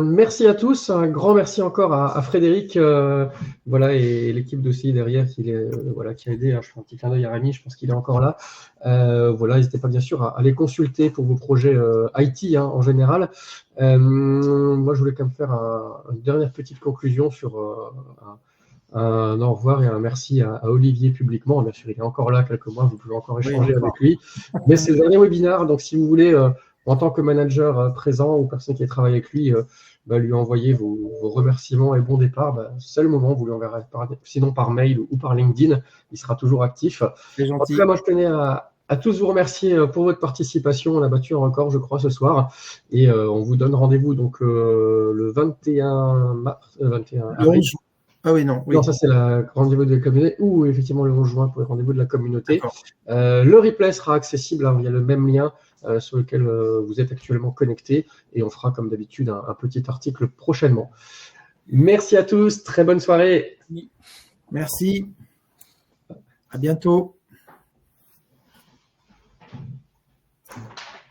merci à tous. Un grand merci encore à Frédéric et l'équipe d'OCI derrière qui a aidé. Je fais un petit clin d'œil à Rémi, je pense qu'il est encore là. N'hésitez pas bien sûr à les consulter pour vos projets IT en général. Moi, je voulais quand même faire une dernière petite conclusion sur un au revoir et un merci à Olivier publiquement. Bien sûr, il est encore là quelques mois, vous pouvez encore échanger avec lui. Mais c'est le dernier webinaire, donc si vous voulez, en tant que manager présent ou personne qui travaille avec lui, lui envoyer vos remerciements et bon départ, c'est le moment, vous lui enverrez sinon par mail ou par LinkedIn, il sera toujours actif. En tout cas, moi je tenais à tous vous remercier pour votre participation. On a battu un record, je crois, ce soir. Et on vous donne rendez-vous donc le 21 avril. Ah oui, non. Oui. Non, ça c'est le rendez-vous de la communauté ou effectivement le 11 juin pour le rendez-vous de la communauté. Le replay sera accessible via le même lien sur lequel vous êtes actuellement connecté et on fera comme d'habitude un petit article prochainement. Merci à tous, très bonne soirée. Merci, à bientôt.